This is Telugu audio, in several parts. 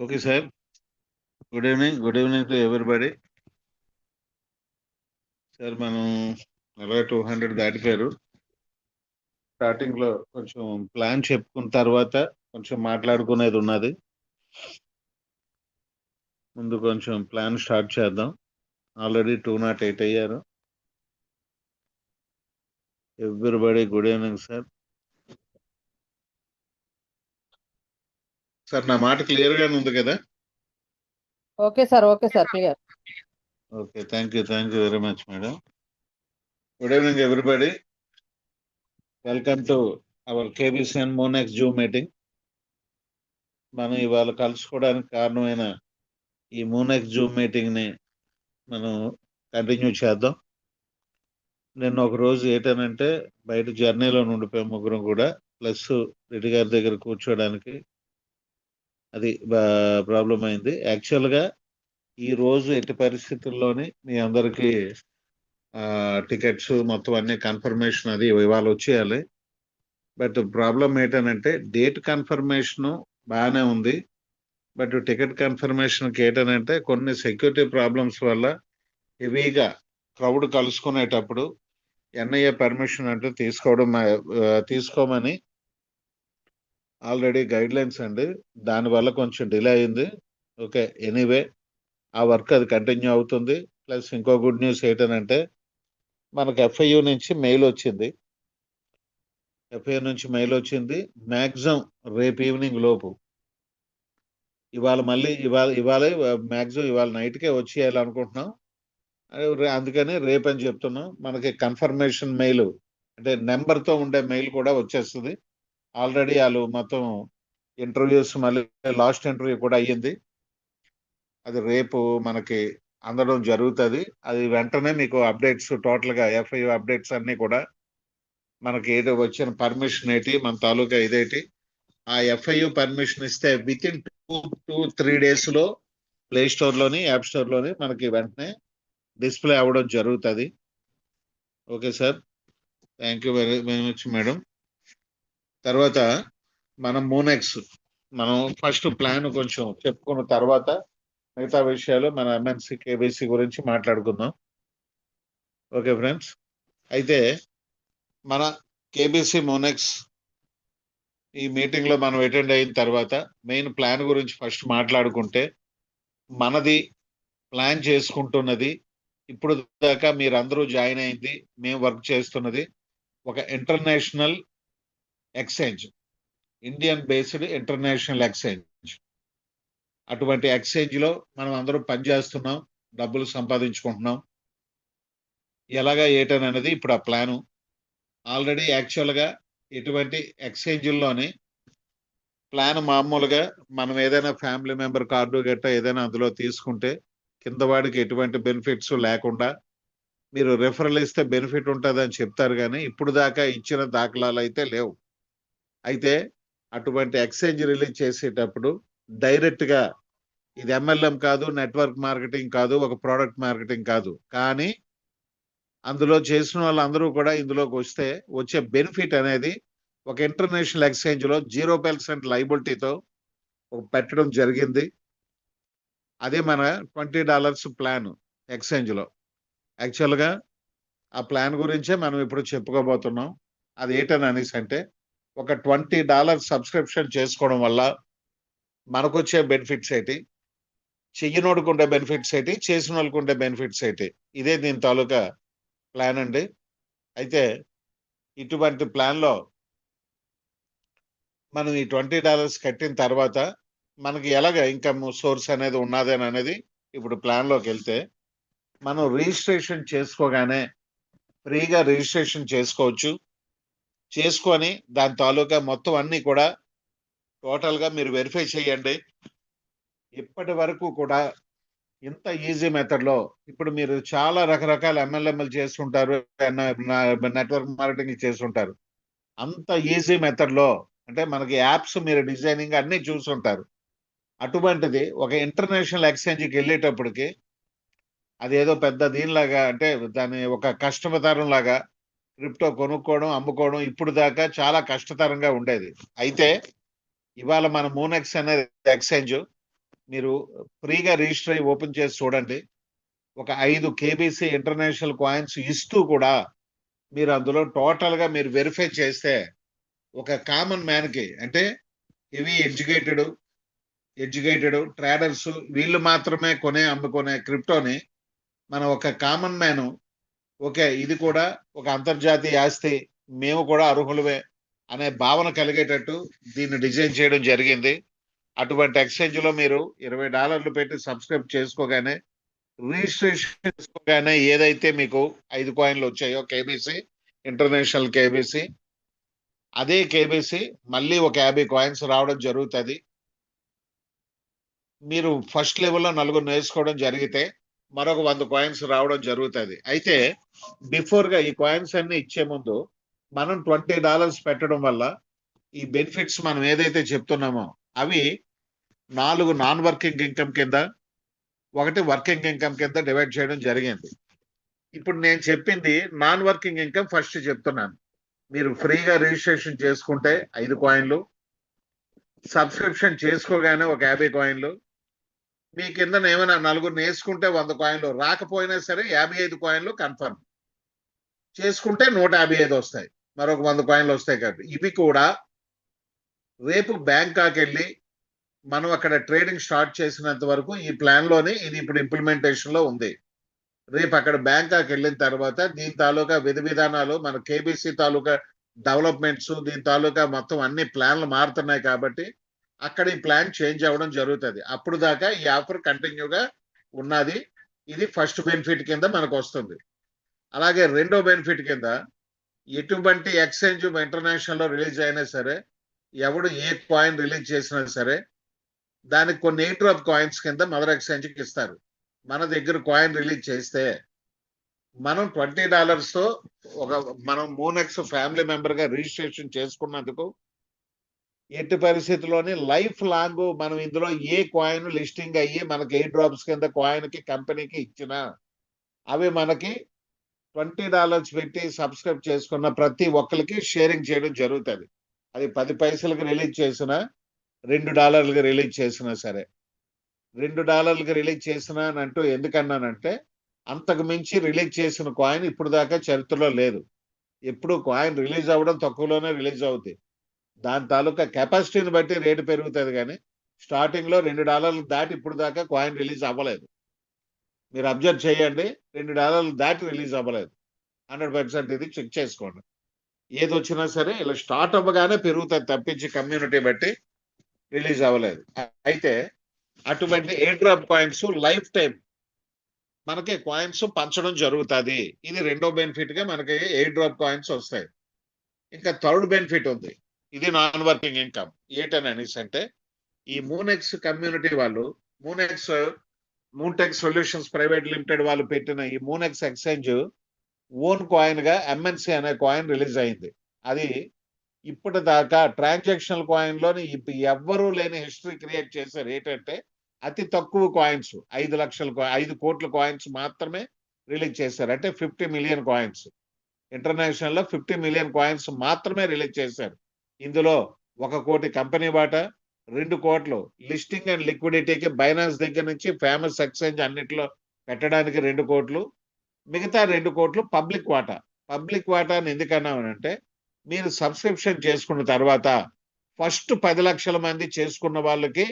Okay sir. Good evening. Good evening to everybody. Sir మనం 200 దాటిపోయారు. స్టార్టింగ్ లో కొంచెం ప్లాన్ చెప్పుకున్న తర్వాత కొంచెం మాట్లాడుకునేది ఉన్నది. ముందు కొంచెం ప్లాన్ స్టార్ట్ చేద్దాం. ఆల్రెడీ 208 అయ్యారు. Everybody good evening sir. Sir నా మాట క్లియర్ గానే ఉంది కదా? Okay sir clear. Okay, thank you very much madam. Good evening everybody. Welcome to our కేబీసీఎన్ మోనెక్స్ జూమ్ మీటింగ్. మనం ఇవాళ కలుసుకోవడానికి కారణమైన ఈ మోనెక్స్ జూమ్ మీటింగ్ ని మనం కంటిన్యూ చేద్దాం. నిన్న ఒక రోజు ఏంటనంటే బయట జర్నీలో ఉండిపోయాం ముగ్గురం కూడా, ప్లస్ రెడ్డి గారి దగ్గర కూర్చోడానికి అది ప్రాబ్లం అయింది. యాక్చువల్గా ఈ రోజు ఎట్టి పరిస్థితుల్లోని మీ అందరికీ టికెట్స్ మొత్తం అన్ని కన్ఫర్మేషన్ అది ఇవాళ వచ్చేయాలి. బట్ ప్రాబ్లం ఏంటనంటే డేట్ కన్ఫర్మేషను బాగానే ఉంది. బట్ టికెట్ కన్ఫర్మేషన్కి ఏంటనంటే కొన్ని సెక్యూరిటీ ప్రాబ్లమ్స్ వల్ల హెవీగా క్రౌడ్ కలుసుకునేటప్పుడు ఎన్ఐఏ పర్మిషన్ అంటే తీసుకోమని ఆల్రెడీ గైడ్ లైన్స్ అండి. దానివల్ల కొంచెం డిలే అయింది. ఓకే, ఎనీవే ఆ వర్క్ అది కంటిన్యూ అవుతుంది. ప్లస్ ఇంకో గుడ్ న్యూస్ ఏంటనంటే మనకు ఎఫ్ఐయు నుంచి మెయిల్ వచ్చింది. మ్యాక్సిమం రేపు ఈవినింగ్ లోపు ఇవాళ మ్యాక్సిమం ఇవాళ నైట్కే వచ్చేయాలనుకుంటున్నాం. అందుకని రేపని చెప్తున్నాం. మనకి కన్ఫర్మేషన్ మెయిల్ అంటే నెంబర్తో ఉండే మెయిల్ కూడా వచ్చేస్తుంది. ఆల్రెడీ వాళ్ళు మొత్తం ఇంటర్వ్యూస్, మళ్ళీ లాస్ట్ ఇంటర్వ్యూ కూడా అయ్యింది. అది రేపు మనకి అందడం జరుగుతుంది. అది వెంటనే మీకు అప్డేట్స్, టోటల్గా ఎఫ్ఐయు అప్డేట్స్ అన్నీ కూడా మనకి ఏదో వచ్చిన పర్మిషన్ ఏంటి, మన తాలూకా ఇదేంటి, ఆ ఎఫ్ఐయు పర్మిషన్ ఇస్తే విత్ ఇన్ 2-3 డేస్లో ప్లే స్టోర్లోని, యాప్ స్టోర్లోని మనకి వెంటనే డిస్ప్లే అవ్వడం జరుగుతుంది. Okay sir, thank you very much madam. తర్వాత మనం మోనెక్స్ మనం ఫస్ట్ ప్లాన్ కొంచెం చెప్పుకున్న తర్వాత మిగతా విషయాలు మన ఎంఎన్సి కేబీసీ గురించి మాట్లాడుకుందాం. ఓకే ఫ్రెండ్స్, అయితే మన కేబీసీ మోనెక్స్ ఈ మీటింగ్లో మనం అటెండ్ అయిన తర్వాత మెయిన్ ప్లాన్ గురించి ఫస్ట్ మాట్లాడుకుంటే, మనది ప్లాన్ చేసుకుంటున్నది ఇప్పుడు దాకా మీరందరూ జాయిన్ అయింది, మేము వర్క్ చేస్తున్నది ఒక international exchange, Indian based international exchange. అటువంటి ఎక్స్చేంజ్లో మనం అందరం పనిచేస్తున్నాం, డబ్బులు సంపాదించుకుంటున్నాం. ఎలాగా ఏటనన్నది ఇప్పుడు ఆ ప్లాను. ఆల్రెడీ యాక్చువల్గా ఇటువంటి ఎక్స్చేంజ్ల్లోని ప్లాన్ మామూలుగా మనం ఏదైనా ఫ్యామిలీ మెంబర్ కార్డు గట్టా ఏదైనా అందులో తీసుకుంటే కింద వాడికి ఎటువంటి బెనిఫిట్స్ లేకుండా మీరు రెఫరల్ ఇస్తే బెనిఫిట్ ఉంటుందని చెప్తారు, కానీ ఇప్పుడు దాకా ఇచ్చిన దాఖలాలు అయితే లేవు. అయితే అటువంటి ఎక్స్చేంజ్ రిలీజ్ చేసేటప్పుడు డైరెక్ట్గా ఇది ఎంఎల్ఎం కాదు, నెట్వర్క్ మార్కెటింగ్ కాదు, ఒక ప్రోడక్ట్ మార్కెటింగ్ కాదు, కానీ అందులో చేసిన వాళ్ళందరూ కూడా ఇందులోకి వస్తే వచ్చే బెనిఫిట్ అనేది ఒక ఇంటర్నేషనల్ ఎక్స్చేంజ్లో 0% లైబిలిటీతో పెట్టడం జరిగింది. అదే మన $20 ప్లాన్ ఎక్స్చేంజ్లో. యాక్చువల్గా ఆ ప్లాన్ గురించే మనం ఇప్పుడు చెప్పుకోబోతున్నాం. అది ఏంటని అనేసి అంటే, ఒక $20 సబ్స్క్రిప్షన్ చేసుకోవడం వల్ల మనకు వచ్చే బెనిఫిట్స్ ఏంటి, చెయ్యనోడుకు ఉండే బెనిఫిట్స్ ఏంటి, చేసిన వాళ్ళకు ఉండే బెనిఫిట్స్ ఏంటి, ఇదే దీని తాలూకా ప్లాన్ అండి. అయితే ఇటువంటి ప్లాన్లో మనం ఈ $20 కట్టిన తర్వాత మనకి ఎలాగ ఇన్కమ్ సోర్స్ అనేది ఉన్నదని అనేది ఇప్పుడు ప్లాన్లోకి వెళ్తే, మనం రిజిస్ట్రేషన్ చేసుకోగానే ఫ్రీగా రిజిస్ట్రేషన్ చేసుకోవచ్చు. చేసుకొని దాని తాలూకా మొత్తం అన్నీ కూడా టోటల్గా మీరు వెరిఫై చేయండి. ఇప్పటి వరకు కూడా ఇంత ఈజీ మెథడ్లో ఇప్పుడు మీరు చాలా రకరకాల ఎంఎల్ఎంఎల్ చేస్తుంటారు, నెట్వర్క్ మార్కెటింగ్ చేస్తుంటారు. అంత ఈజీ మెథడ్లో అంటే మనకి యాప్స్ మీరు డిజైనింగ్ అన్నీ చూస్తుంటారు. అటువంటిది ఒక ఇంటర్నేషనల్ ఎక్స్చేంజ్కి వెళ్ళేటప్పటికి అదేదో పెద్ద దీనిలాగా అంటే దాని ఒక కష్టతరం లాగా క్రిప్టో కొనుక్కోవడం, అమ్ముకోవడం ఇప్పుడు దాకా చాలా కష్టతరంగా ఉండేది. అయితే ఇవాళ మన మోనెక్స్ అనేది ఎక్స్చేంజ్ మీరు ఫ్రీగా రిజిస్టర్ అయ్యి ఓపెన్ చేసి చూడండి. ఒక 5 కేబీసీ ఇంటర్నేషనల్ కాయిన్స్ ఇస్తూ కూడా మీరు అందులో టోటల్ గా మీరు వెరిఫై చేస్తే ఒక కామన్ మ్యాన్ కి, అంటే హెవీ ఎడ్యుకేటెడ్ ట్రేడర్స్ వీళ్ళు మాత్రమే అమ్ముకునే క్రిప్టోని మన ఒక కామన్ మ్యాన్, ఓకే ఇది కూడా ఒక అంతర్జాతీయ ఆస్తి, మేము కూడా అర్హులమే అనే భావన కలిగేటట్టు దీన్ని డిజైన్ చేయడం జరిగింది. అటువంటి ఎక్స్చేంజ్ లో మీరు $20 పెట్టి సబ్స్క్రైబ్ చేసుకోగానే, రిజిస్ట్రేషన్ చేసుకోగానే ఏదైతే మీకు 5 కాయిన్లు వచ్చాయో కేబీసీ, ఇంటర్నేషనల్ కేబీసీ, అదే కేబీసీ మళ్ళీ ఒక 50 కాయిన్స్ రావడం జరుగుతుంది. మీరు ఫస్ట్ లెవెల్లో 4 వేసుకోవడం జరిగితే మరొక 100 కాయిన్స్ రావడం జరుగుతుంది. అయితే బిఫోర్ గా ఈ కాయిన్స్ అన్ని ఇచ్చే ముందు మనం $20 పెట్టడం వల్ల ఈ బెనిఫిట్స్ మనం ఏదైతే చెప్తున్నామో అవి 4 నాన్ వర్కింగ్ ఇన్కమ్ కింద, 1 వర్కింగ్ ఇన్కమ్ కింద డివైడ్ చేయడం జరిగింది. ఇప్పుడు నేను చెప్పింది నాన్ వర్కింగ్ ఇన్కమ్ ఫస్ట్ చెప్తున్నాను. మీరు ఫ్రీగా రిజిస్ట్రేషన్ చేసుకుంటే 5 కాయిన్లు, సబ్స్క్రిప్షన్ చేసుకోగానే ఒక 50 కాయిన్లు, మీ కింద ఏమైనా 4 వేసుకుంటే 100 కాయిన్లు, రాకపోయినా సరే 55 కాయిన్లు కన్ఫర్మ్ చేసుకుంటే 155 వస్తాయి, మరొక 100 కాయిన్లు వస్తాయి. కాబట్టి ఇవి కూడా రేపు బ్యాంకాక్ వెళ్ళి మనం అక్కడ ట్రేడింగ్ స్టార్ట్ చేసినంత వరకు ఈ ప్లాన్ లోనే ఇది ఇప్పుడు ఇంప్లిమెంటేషన్ లో ఉంది. రేపు అక్కడ బ్యాంకాక్ వెళ్ళిన తర్వాత దీని తాలూకా విధి విధానాలు, మన కేబీసీ తాలూకా డెవలప్మెంట్స్, దీని తాలూకా మొత్తం అన్ని ప్లాన్లు మారుతున్నాయి కాబట్టి అక్కడ ఈ ప్లాన్ చేంజ్ అవ్వడం జరుగుతుంది. అప్పుడు దాకా ఈ ఆఫర్ కంటిన్యూగా ఉన్నది. ఇది ఫస్ట్ బెనిఫిట్ కింద మనకు వస్తుంది. అలాగే రెండో బెనిఫిట్ కింద ఎటువంటి ఎక్స్చేంజ్ ఇంటర్నేషనల్ లో రిలీజ్ అయినా సరే, ఎవడు ఏ కాయిన్ రిలీజ్ చేసినా సరే దానికి కొన్ని ఎయిర్ డ్రాప్ కాయిన్స్ కింద మదర్ ఎక్స్చేంజ్ కి ఇస్తారు. మన దగ్గర కాయిన్ రిలీజ్ చేస్తే మనం $20 తో మనం మూనెక్స్ ఫ్యామిలీ మెంబర్ గా రిజిస్ట్రేషన్ చేసుకున్నందుకు ఎట్టి పరిస్థితుల్లోని లైఫ్ లాంగ్ మనం ఇందులో ఏ కాయిన్ లిస్టింగ్ అయ్యి మనకి ఎయిర్ డ్రాప్స్ కింద కాయిన్ కి కంపెనీకి ఇచ్చినా అవి మనకి $20 పెట్టి సబ్స్క్రైబ్ చేసుకున్న ప్రతి ఒక్కరికి షేరింగ్ చేయడం జరుగుతుంది. అది 10 పైసలకి రిలీజ్ చేసినా, $2 రిలీజ్ చేసినా సరే. $2 రిలీజ్ చేసినా అంటూ ఎందుకన్నానంటే, అంతకు మించి రిలీజ్ చేసిన కాయిన్ ఇప్పుడు దాకా చరిత్రలో లేదు. ఎప్పుడు కాయిన్ రిలీజ్ అవ్వడం తక్కువలోనే రిలీజ్ అవుతుంది. దాని తాలూకా కెపాసిటీని బట్టి రేటు పెరుగుతుంది, కానీ స్టార్టింగ్ లో $2 దాటి ఇప్పుడు దాకా కాయిన్ రిలీజ్ అవ్వలేదు. మీరు అబ్జర్వ్ చేయండి, $2 దాటి రిలీజ్ అవ్వలేదు. 100% ఇది చెక్ చేసుకోండి. ఏది వచ్చినా సరే ఇలా స్టార్ట్ అవ్వగానే పెరుగుతుంది తప్పించి కమ్యూనిటీ బట్టి రిలీజ్ అవ్వలేదు. అయితే అటువంటి air drop coins life time మనకి కాయిన్స్ పంచడం జరుగుతుంది. ఇది రెండో బెనిఫిట్ గా మనకి ఎయిర్ డ్రాప్ కాయిన్స్ వస్తాయి. ఇంకా థర్డ్ బెనిఫిట్ ఉంది, ఇది నాన్ వర్కింగ్ ఇన్కమ్. ఏంటని అనేసి అంటే, ఈ మూనెక్స్ కమ్యూనిటీ వాళ్ళు, మూన్టెక్ సొల్యూషన్స్ ప్రైవేట్ లిమిటెడ్ వాళ్ళు పెట్టిన ఈ మూనెక్స్ ఎక్స్చేంజ్ ఓన్ కాయిన్ గా ఎంఎన్సి అనే కాయిన్ రిలీజ్ అయింది. అది ఇప్పటిదాకా ట్రాన్సాక్షనల్ కాయిన్ లోని ఎవ్వరూ లేని హిస్టరీ క్రియేట్ చేశారు. ఏంటంటే అతి తక్కువ కాయిన్స్ 5 కోట్ల కాయిన్స్ మాత్రమే రిలీజ్ చేశారు. అంటే 50 మిలియన్ కాయిన్స్, ఇంటర్నేషనల్ లో 50 మిలియన్ కాయిన్స్ మాత్రమే రిలీజ్ చేశారు. ఇందులో 1 కోటి కంపెనీ వాటా, 2 కోట్లు లిస్టింగ్ అండ్ లిక్విడిటీకి బైనాన్స్ దగ్గర నుంచి ఫేమస్ ఎక్స్చేంజ్ అన్నిట్లో పెట్టడానికి 2 కోట్లు, మిగతా 2 కోట్లు పబ్లిక్ వాటా. పబ్లిక్ వాటాని ఎందుకన్నామనంటే, మీరు సబ్స్క్రిప్షన్ చేసుకున్న తర్వాత ఫస్ట్ 10 లక్షల మంది చేసుకున్న వాళ్ళకి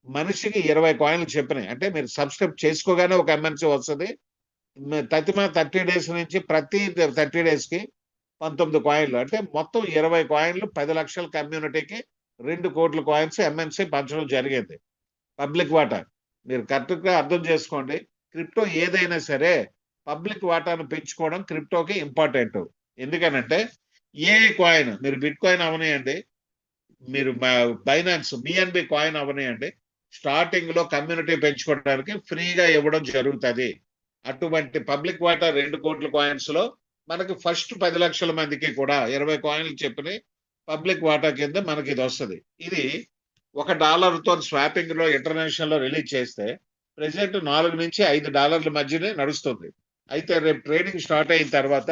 మనిషికి 20 కాయిన్లు చెప్పినాయి. అంటే మీరు సబ్స్క్రైబ్ చేసుకోగానే ఒక ఎంఎన్సీ వస్తుంది. 30 డేస్ నుంచి ప్రతి 30 డేస్ కి 19 కాయిన్లు, అంటే మొత్తం 20 కాయిన్లు 10 లక్షల కమ్యూనిటీకి 2 కోట్ల కాయిన్స్ ఎంఎన్సీ పంచడం జరిగింది. పబ్లిక్ వాటా మీరు కరెక్ట్ గా అర్థం చేసుకోండి. క్రిప్టో ఏదైనా సరే పబ్లిక్ వాటాను పెంచుకోవడం క్రిప్టోకి ఇంపార్టెంట్. ఎందుకనంటే ఏ కాయిన్, మీరు బిట్ కాయిన్ అవనియండి, మీరు బైనాన్స్ బిఎన్బి కాయిన్ అవనియండి, స్టార్టింగ్ లో కమ్యూనిటీ పెంచుకోవడానికి ఫ్రీగా ఇవ్వడం జరుగుతుంది. అటువంటి పబ్లిక్ వాటా 2 కోట్ల కాయిన్స్ లో మనకి ఫస్ట్ 10 లక్షల మందికి కూడా 20 కాయిన్లు చెప్పిన పబ్లిక్ వాటా కింద మనకి ఇది వస్తుంది. ఇది $1 తో స్వాపింగ్ లో ఇంటర్నేషనల్ లో రిలీజ్ చేస్తే ప్రెసెంట్ $4 నుంచి $5 మధ్యనే నడుస్తుంది. అయితే రేపు ట్రేడింగ్ స్టార్ట్ అయిన తర్వాత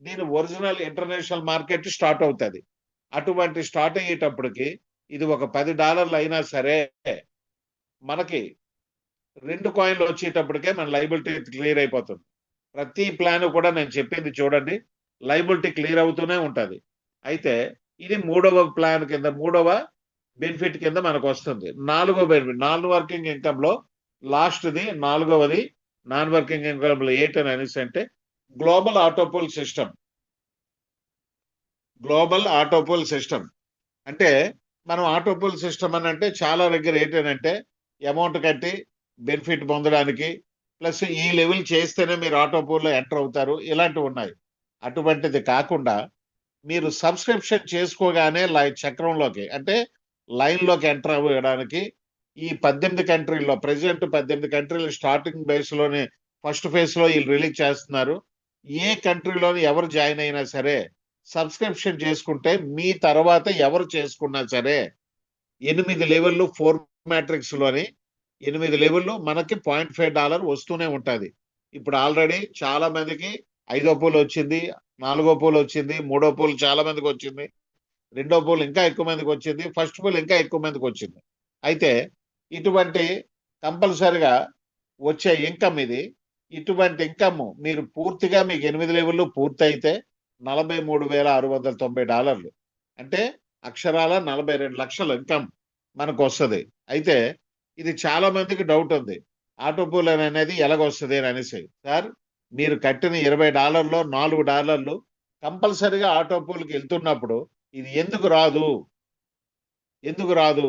దీని ఒరిజినల్ ఇంటర్నేషనల్ మార్కెట్ స్టార్ట్ అవుతుంది. అటువంటి స్టార్ట్ అయ్యేటప్పటికి ఇది ఒక $10 అయినా సరే మనకి 2 కాయిన్లు వచ్చేటప్పటికే మన లైబిలిటీ క్లియర్ అయిపోతుంది. ప్రతి ప్లాన్ కూడా నేను చెప్పింది చూడండి, లైబిలిటీ క్లియర్ అవుతూనే ఉంటుంది. అయితే ఇది 3వ ప్లాన్ కింద, 3వ బెనిఫిట్ కింద మనకు వస్తుంది. 4వ బెనిఫిట్, నాన్ వర్కింగ్ ఇన్కమ్ లో లాస్ట్ది 4వది నాన్ వర్కింగ్ ఇన్కమ్ లో ఏంటని అనేసి అంటే global autopool system. Global autopool system అంటే మనం ఆటోపోల్ సిస్టమ్ అని అంటే చాలా దగ్గర ఏంటంటే అమౌంట్ కట్టి బెనిఫిట్ పొందడానికి, ప్లస్ ఈ లెవెల్ చేస్తేనే మీరు ఆటోపోల్లో ఎంటర్ అవుతారు, ఇలాంటివి ఉన్నాయి. అటువంటిది కాకుండా మీరు సబ్స్క్రిప్షన్ చేసుకోగానే చక్రంలోకి అంటే లైన్లోకి ఎంటర్ అవ్వడానికి ఈ 18 కంట్రీల్లో ప్రెసిడెంట్ 18 కంట్రీలు స్టార్టింగ్ బేస్లోనే ఫస్ట్ ఫేజ్లో వీళ్ళు రిలీజ్ చేస్తున్నారు. ఏ కంట్రీలోని ఎవరు జాయిన్ అయినా సరే సబ్స్క్రిప్షన్ చేసుకుంటే మీ తర్వాత ఎవరు చేసుకున్నా సరే 8 లెవెల్లు 4 మ్యాట్రిక్స్ లోని 8 లెవెల్లు మనకి $0.5 వస్తూనే ఉంటుంది. ఇప్పుడు ఆల్రెడీ చాలా మందికి 5వ పూల్ వచ్చింది, 4వ పూల్ వచ్చింది, 3వ పూల్ చాలా మందికి వచ్చింది, 2వ పూల్ ఇంకా ఎక్కువ మందికి వచ్చింది, ఫస్ట్ పూల్ ఇంకా ఎక్కువ మందికి వచ్చింది. అయితే ఇటువంటి కంపల్సరిగా వచ్చే ఇన్కమ్ ఇది. ఇటువంటి ఇన్కమ్ మీరు పూర్తిగా మీకు 8 లెవెల్లు పూర్తయితే $43,690 అంటే అక్షరాల 42 లక్షల ఇన్కమ్ మనకు వస్తుంది. అయితే ఇది చాలా మందికి డౌట్ ఉంది, ఆటోపూల్ అనేది ఎలాగొస్తుంది అని అనేసి. సార్, మీరు కట్టిన $20లో $4 కంపల్సరిగా ఆటోపూల్కి వెళ్తున్నప్పుడు ఇది ఎందుకు రాదు? ఎందుకు రాదు?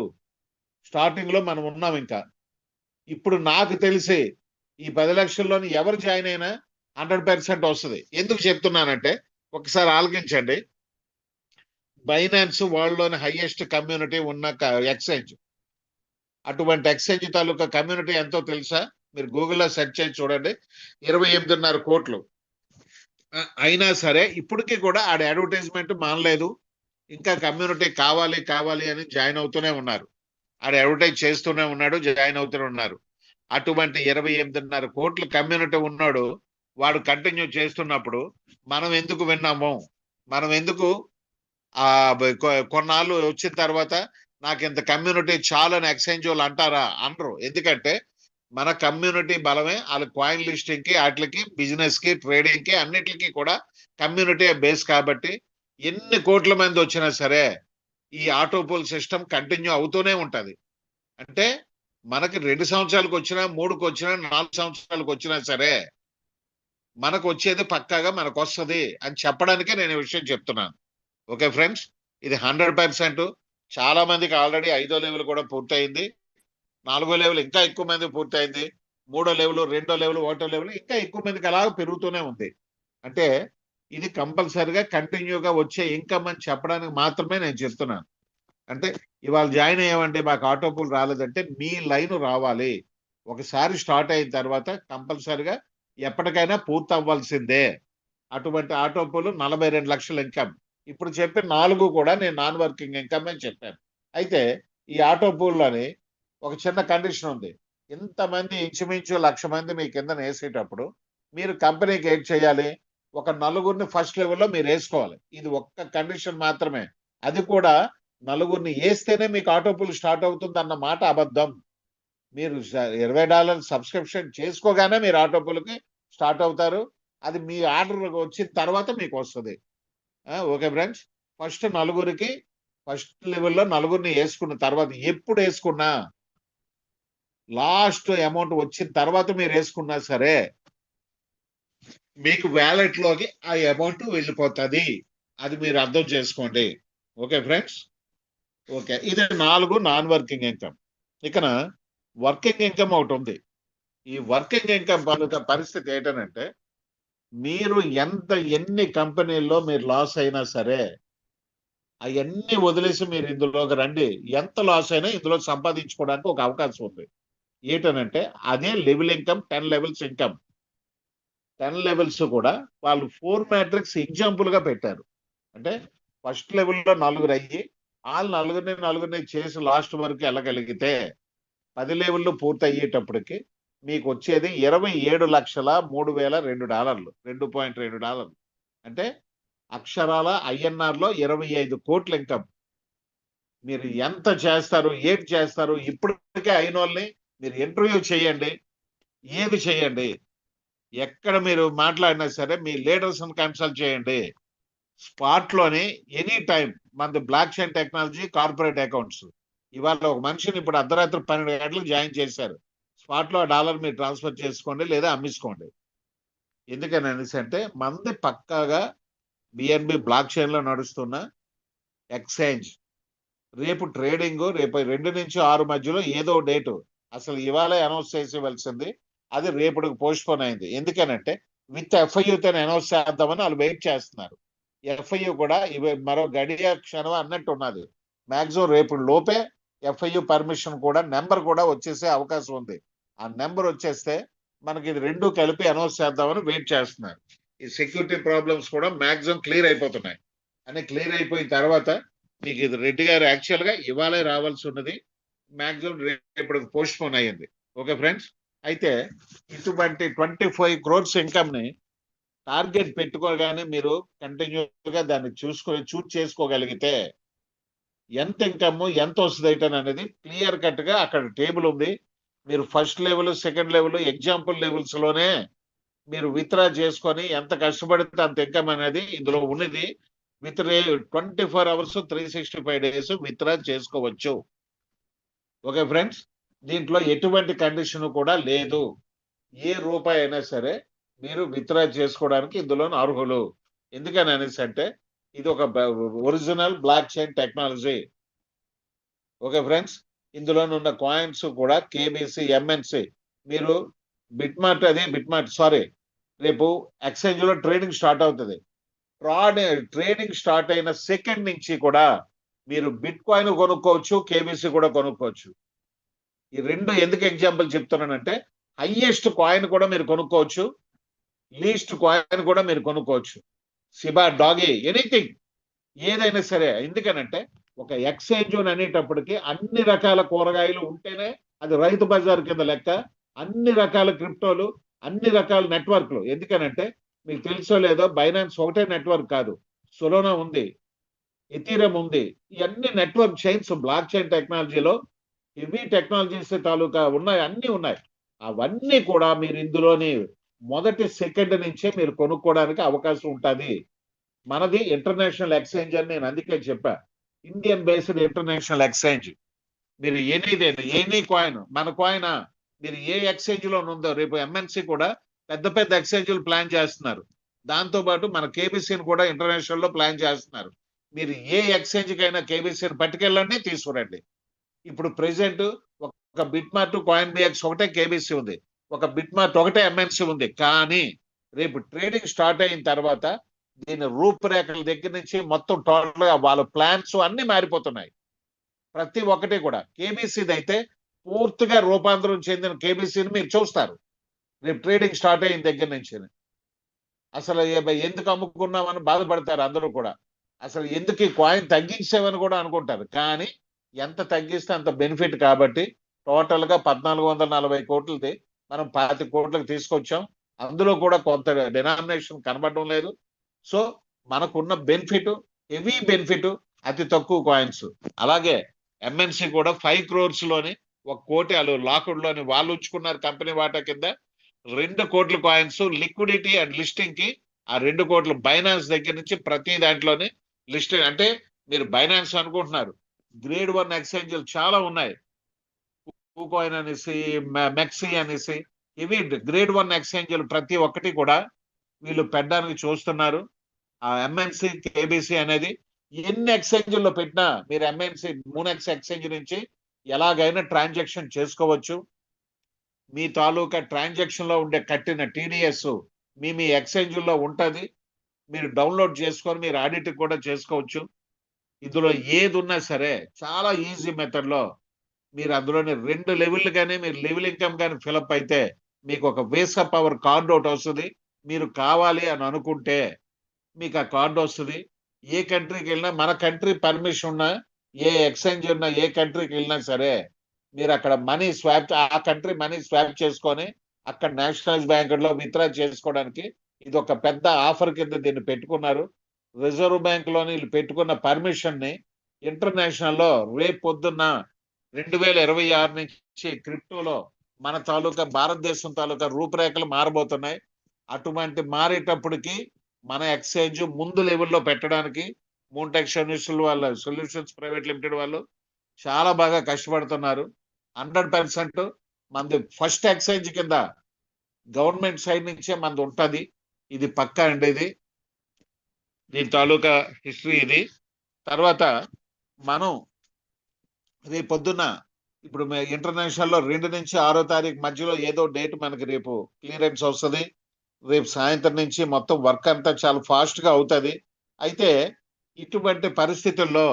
స్టార్టింగ్ లో మనం ఉన్నాం. ఇంకా ఇప్పుడు నాకు తెలిసి ఈ 10 లక్షల్లోని ఎవరు జాయిన్ అయినా 100% వస్తుంది. ఎందుకు చెప్తున్నానంటే ఒకసారి ఆలోచించండి. బైనాన్స్ వరల్డ్ లోని హైయెస్ట్ కమ్యూనిటీ ఉన్న ఎక్స్చేంజ్. అటువంటి ఎక్స్చేంజ్ తాలూకా కమ్యూనిటీ ఎంతో తెలుసా? మీరు గూగుల్లో సెర్చ్ చేసి చూడండి, 28.5 కోట్లు. అయినా సరే ఇప్పటికీ కూడా ఆడ అడ్వర్టైజ్మెంట్ మానలేదు. ఇంకా కమ్యూనిటీ కావాలి కావాలి అని జాయిన్ అవుతూనే ఉన్నారు. ఆడ అడ్వర్టైజ్ చేస్తూనే ఉన్నాడు, జాయిన్ అవుతూనే ఉన్నారు. అటువంటి 28.5 కోట్ల కమ్యూనిటీ ఉన్నాడు, వాడు కంటిన్యూ చేస్తున్నప్పుడు మనం ఎందుకు విన్నాము? మనం ఎందుకు కొన్నాళ్ళు వచ్చిన తర్వాత నాకు ఇంత కమ్యూనిటీ చాలని ఎక్స్చేంజ్ వాళ్ళు అంటారా? అనరు. ఎందుకంటే మన కమ్యూనిటీ బలమే వాళ్ళ కాయిన్ లిస్టింగ్ కి, వాటికి, బిజినెస్ కి, ట్రేడింగ్ కి, అన్నిటికీ కూడా కమ్యూనిటీ బేస్. కాబట్టి ఎన్ని కోట్ల మంది వచ్చినా సరే ఈ ఆటోపోల్ సిస్టమ్ కంటిన్యూ అవుతూనే ఉంటది. అంటే మనకి 2 సంవత్సరాలకు వచ్చినా, 3కి వచ్చినా, 4 సంవత్సరాలకు వచ్చినా సరే మనకు వచ్చేది పక్కాగా మనకు వస్తుంది అని చెప్పడానికే నేను ఈ విషయం చెప్తున్నాను. ఓకే ఫ్రెండ్స్, ఇది 100%. చాలా మందికి ఆల్రెడీ 5వ లెవెల్ కూడా పూర్తయింది, 4వ లెవెల్ ఇంకా ఎక్కువ మంది పూర్తయింది, 3వ లెవెల్, 2వ లెవెల్, 1వ లెవెల్ ఇంకా ఎక్కువ మందికి అలా పెరుగుతూనే ఉంది. అంటే ఇది కంపల్సరిగా కంటిన్యూగా వచ్చే ఇన్కమ్ అని చెప్పడానికి మాత్రమే నేను చెప్తున్నాను. అంటే ఇవాళ జాయిన్ అయ్యామంటే మాకు ఆటోపూల్ రాలేదంటే మీ లైన్ రావాలి. ఒకసారి స్టార్ట్ అయిన తర్వాత కంపల్సరిగా ఎప్పటికైనా పూర్తి అవ్వాల్సిందే. అటువంటి ఆటోపూల్ 42 లక్షల ఇన్కమ్. ఇప్పుడు చెప్పిన 4 కూడా నేను నాన్ వర్కింగ్ ఇన్కమ్ అని చెప్పాను. అయితే ఈ ఆటోపూల్లోని ఒక చిన్న కండిషన్ ఉంది. ఇంతమంది ఇంచుమించు 1,00,000 మంది మీ కింద వేసేటప్పుడు మీరు కంపెనీకి ఏం చేయాలి? ఒక 4గురిని ఫస్ట్ లెవెల్లో మీరు వేసుకోవాలి. ఇది ఒక్క కండిషన్ మాత్రమే. అది కూడా 4గురిని వేస్తేనే మీకు ఆటోపూల్ స్టార్ట్ అవుతుంది అన్న మాట అబద్ధం. మీరు $20 సబ్స్క్రిప్షన్ చేసుకోగానే మీరు ఆటోపూల్కి స్టార్ట్ అవుతారు. అది మీ ఆర్డర్ వచ్చిన తర్వాత మీకు వస్తుంది. ఓకే ఫ్రెండ్స్, ఫస్ట్ 4గురికి ఫస్ట్ లెవెల్లో 4గురిని వేసుకున్న తర్వాత ఎప్పుడు వేసుకున్నా లాస్ట్ అమౌంట్ వచ్చిన తర్వాత మీరు వేసుకున్నా సరే మీకు వ్యాలెట్ లోకి ఆ అమౌంట్ వెళ్ళిపోతుంది. అది మీరు అర్థం చేసుకోండి. Okay friends, okay. ఇది 4 నాన్ వర్కింగ్ ఇన్కమ్. ఇకన వర్కింగ్ ఇన్కమ్ ఒకటి ఉంది. ఈ వర్కింగ్ ఇన్కమ్ పరిస్థితి ఏంటంటే మీరు ఎన్ని కంపెనీల్లో మీరు లాస్ అయినా సరే అవన్నీ వదిలేసి మీరు ఇందులోకి రండి. ఎంత లాస్ అయినా ఇందులో సంపాదించుకోవడానికి ఒక అవకాశం ఉంది. ఏంటనంటే అదే level income, 10 levels income. 10 levels కూడా వాళ్ళు 4 మ్యాట్రిక్స్ ఎగ్జాంపుల్ గా పెట్టారు. అంటే ఫస్ట్ లెవెల్లో 4 అయ్యి వాళ్ళు నలుగురిని చేసి లాస్ట్ వరకు వెళ్ళగలిగితే 10 లెవెల్లో పూర్తి అయ్యేటప్పటికి మీకు వచ్చేది $27,03,002, $2.2. అంటే అక్షరాల INR లో 25 కోట్ల ఇన్కమ్. మీరు ఎంత చేస్తారు, ఏటి చేస్తారు? ఇప్పటికే అయిన వాళ్ళని మీరు ఇంటర్వ్యూ చేయండి, ఏది చేయండి, ఎక్కడ మీరు మాట్లాడినా సరే మీ లీడర్స్ కన్సల్ట్ చేయండి. స్పాట్ లోని ఎనీ టైం మనది block chain technology corporate accounts. ఇవాళ ఒక మనిషిని ఇప్పుడు అర్ధరాత్రి 12 గంటలకు జాయిన్ చేశారు. స్పాట్ లో $1 మీరు ట్రాన్స్ఫర్ చేసుకోండి లేదా అమ్మించుకోండి. ఎందుకని అనేసి అంటే మనది పక్కాగా బిఎన్బి బ్లాక్ చైన్ లో నడుస్తున్న ఎక్స్చేంజ్. రేపు ట్రేడింగ్ రేపు 2 నుంచి 6 మధ్యలో ఏదో డేటు అసలు ఇవాళ అనౌన్స్ చేసేవలసింది, అది రేపటికి పోస్ట్ పోన్ అయింది. ఎందుకనంటే విత్ ఎఫ్ఐయుతో అనౌన్స్ చేద్దామని వాళ్ళు వెయిట్ చేస్తున్నారు. ఎఫ్ఐయు కూడా మరో గడియ క్షణం అన్నట్టు ఉన్నది. మాక్సిమం రేపు లోపే ఎఫ్ఐయు పర్మిషన్ కూడా నెంబర్ కూడా వచ్చేసే అవకాశం ఉంది. ఆ నెంబర్ వచ్చేస్తే మనకి ఇది రెండు కలిపి అనౌన్స్ చేద్దామని వెయిట్ చేస్తున్నారు. ఈ సెక్యూరిటీ ప్రాబ్లమ్స్ కూడా మాక్సిమం క్లియర్ అయిపోతున్నాయి. అని క్లియర్ అయిపోయిన తర్వాత మీకు ఇది రెడ్డి గారు యాక్చువల్ గా ఇవాళే రావాల్సి ఉన్నది, మాక్సిమం రేపటికి పోస్ట్ పోన్ అయ్యింది. ఓకే ఫ్రెండ్స్, అయితే ఇటువంటి 25 crores ఇన్కమ్ ని టార్గెట్ పెట్టుకోగానే మీరు కంటిన్యూగా దాన్ని చూస్ చేసుకోగలిగితే ఎంత ఇన్కమ్ ఎంత వస్తుంది అనేది క్లియర్ కట్ గా అక్కడ టేబుల్ ఉంది. మీరు first level second level example levels లోనే మీరు విత్డ్రా చేసుకొని ఎంత కష్టపడితే అంత ఇన్కమ్ అనేది ఇందులో ఉన్నది. విత్ 24 hours 365 days విత్డ్రా చేసుకోవచ్చు. ఓకే ఫ్రెండ్స్, దీంట్లో ఎటువంటి కండిషన్ కూడా లేదు. ఏ రూపాయి అయినా సరే మీరు విత్డ్రా చేసుకోవడానికి ఇందులో అర్హులు. ఎందుకని అనేసి అంటే ఇది ఒక original block chain technology. Okay friends, ఇందులో ఉన్న కాయిన్స్ కూడా కేబీసీ ఎంఎన్సి. మీరు బిట్మార్ట్ రేపు ఎక్స్చేంజ్ లో ట్రేడింగ్ స్టార్ట్ అవుతుంది. ట్రేడింగ్ స్టార్ట్ అయిన సెకండ్ నుంచి కూడా మీరు బిట్ కాయిన్ కొనుక్కోవచ్చు, కేబీసీ కూడా కొనుక్కోవచ్చు. ఈ రెండు ఎందుకు ఎగ్జాంపుల్ చెప్తున్నానంటే హైయెస్ట్ కాయిన్ కూడా మీరు కొనుక్కోవచ్చు, లీస్ట్ కాయిన్ కూడా మీరు కొనుక్కోవచ్చు. సిబా, డాగి, ఎనీథింగ్ ఏదైనా సరే. ఎందుకనంటే ఒక ఎక్స్చేంజ్ అనేటప్పటికి అన్ని రకాల కూరగాయలు ఉంటేనే అది రైతు బజార్ కింద లెక్క. అన్ని రకాల క్రిప్టోలు, అన్ని రకాల నెట్వర్క్లు. ఎందుకనంటే మీకు తెలుసో లేదో బైనాన్స్ ఒకటే నెట్వర్క్ కాదు, సొలోనా ఉంది, ఎథీరియం ఉంది. ఇవన్నీ నెట్వర్క్ చైన్స్ బ్లాక్ చైన్ టెక్నాలజీలో హెవీ టెక్నాలజీస్ తాలూకా ఉన్నాయి, అన్ని ఉన్నాయి. అవన్నీ కూడా మీరు ఇందులోని మొదటి సెకండ్ నుంచే మీరు కొనుక్కోవడానికి అవకాశం ఉంటుంది. మనది ఇంటర్నేషనల్ ఎక్స్చేంజ్ అని నేను అందుకే చెప్పా, ఇండియన్ బేస్డ్ ఇంటర్నేషనల్ ఎక్స్చేంజ్. మీరు ఎనీ కాయిన్, మన కాయిన్ మీరు ఏ ఎక్స్చేంజ్ లో ఉందో రేపు ఎంఎన్సి కూడా పెద్ద పెద్ద ఎక్స్చేంజ్లు ప్లాన్ చేస్తున్నారు. దాంతో పాటు మన కేబీసీని కూడా ఇంటర్నేషనల్ లో ప్లాన్ చేస్తున్నారు. మీరు ఏ ఎక్స్చేంజ్ కైనా కేబీసీని పట్టుకెళ్ళండి, తీసుకురండి. ఇప్పుడు ప్రెసెంట్ ఒక బిట్మార్ట్, కాయిన్ బిఎక్స్ ఒకటే కేబీసీ ఉంది, ఒక బిట్మార్ట్ ఒకటే ఎంఎన్సి ఉంది. కానీ రేపు ట్రేడింగ్ స్టార్ట్ అయిన తర్వాత దీని రూపురేఖల దగ్గర నుంచి మొత్తం టోటల్ గా వాళ్ళ ప్లాన్స్ అన్ని మారిపోతున్నాయి. ప్రతి ఒక్కటి కూడా కేబీసీది అయితే పూర్తిగా రూపాంతరం చెందిన కేబీసీని మీరు చూస్తారు రేపు ట్రేడింగ్ స్టార్ట్ అయిన దగ్గర నుంచి. అసలు ఎందుకు అమ్ముకున్నామని బాధపడతారు అందరూ కూడా. అసలు ఎందుకు ఈ కాయిన్ తగ్గించేవని కూడా అనుకుంటారు. కానీ ఎంత తగ్గిస్తే అంత బెనిఫిట్ కాబట్టి టోటల్ గా 1440 కోట్లది మనం 25 కోట్లకు తీసుకొచ్చాం. అందులో కూడా కొంత డినామినేషన్ కనబడడం లేదు. సో మనకున్న బెనిఫిట్, హెవీ బెనిఫిట్, అతి తక్కువ కాయిన్స్. అలాగే ఎంఎన్సి కూడా 5 crores లోని 1 కోటి వాళ్ళు లాక్డ్ లోని వాళ్ళు ఉంచుకున్నారు కంపెనీ వాటా కింద. 2 కోట్ల కాయిన్స్ లిక్విడిటీ అండ్ లిస్టింగ్ కి ఆ 2 కోట్ల బైనాన్స్ దగ్గర నుంచి ప్రతి దాంట్లోనే లిస్టింగ్. అంటే మీరు బైనాన్స్ అనుకుంటున్నారు, గ్రేడ్ 1 ఎక్స్చేంజ్లు చాలా ఉన్నాయి. కూకాయిన్ అనేసి, మెక్సీ అనేసి, ఇవి గ్రేడ్ 1 ఎక్స్చేంజ్లు ప్రతి ఒక్కటి కూడా వీళ్ళు పెట్టడానికి చూస్తున్నారు. ఆ ఎంఎన్సి కేబీసీ అనేది ఎన్ని ఎక్స్చేంజ్లో పెట్టినా మీరు ఎంఎన్సి మూనెక్స్ ఎక్స్చేంజ్ నుంచి ఎలాగైనా ట్రాన్సాక్షన్ చేసుకోవచ్చు. మీ తాలూకా ట్రాన్సాక్షన్ లో ఉండే కట్టిన టీడీఎస్ మీ ఎక్స్చేంజ్లో ఉంటుంది. మీరు డౌన్లోడ్ చేసుకొని మీరు ఆడిట్ కూడా చేసుకోవచ్చు. ఇందులో ఏది ఉన్నా సరే చాలా ఈజీ మెథడ్ లో మీరు అందులోని 2 లెవెల్ కానీ మీరు లెవెల్ ఇన్కమ్ కానీ ఫిలప్ అయితే మీకు ఒక వీసా పవర్ కార్డు ఒకటి వస్తుంది. మీరు కావాలి అని అనుకుంటే మీకు ఆ కార్డు వస్తుంది. ఏ కంట్రీకి వెళ్ళినా, మన కంట్రీ పర్మిషన్ ఉన్నా, ఏ ఎక్స్చేంజ్ ఉన్నా, ఏ కంట్రీకి వెళ్ళినా సరే మీరు అక్కడ మనీ స్వాప్, ఆ కంట్రీ మనీ స్వాప్ చేసుకొని అక్కడ నేషనలైజ్ బ్యాంక్ లో విత్డ్రా చేసుకోవడానికి ఇది ఒక పెద్ద ఆఫర్ కింద దీన్ని పెట్టుకున్నారు. రిజర్వ్ బ్యాంక్ లోని వీళ్ళు పెట్టుకున్న పర్మిషన్ ని ఇంటర్నేషనల్ లో రేపు పొద్దున్న 2026 నుంచి క్రిప్టోలో మన తాలూకా భారతదేశం తాలూకా రూపురేఖలు మారబోతున్నాయి. అటువంటి మారేటప్పటికి మన ఎక్స్చేంజ్ ముందు లెవెల్లో పెట్టడానికి మూన్టెక్ సొల్యూషన్స్ ప్రైవేట్ లిమిటెడ్ వాళ్ళు చాలా బాగా కష్టపడుతున్నారు. 100% మనది ఫస్ట్ ఎక్స్చేంజ్ కింద గవర్నమెంట్ సైడ్ నుంచే మనది ఉంటది. ఇది పక్కా అండి. ఇది దీని తాలూకా హిస్టరీ ఇది. తర్వాత మనం రేపు పొద్దున్న ఇప్పుడు ఇంటర్నేషనల్ లో 2 నుంచి 6వ తారీఖు మధ్యలో ఏదో డేట్ మనకి రేపు క్లియరెన్స్ వస్తుంది. రేపు సాయంత్రం నుంచి మొత్తం వర్క్ అంతా చాలా ఫాస్ట్ గా అవుతుంది. అయితే ఇటువంటి పరిస్థితుల్లో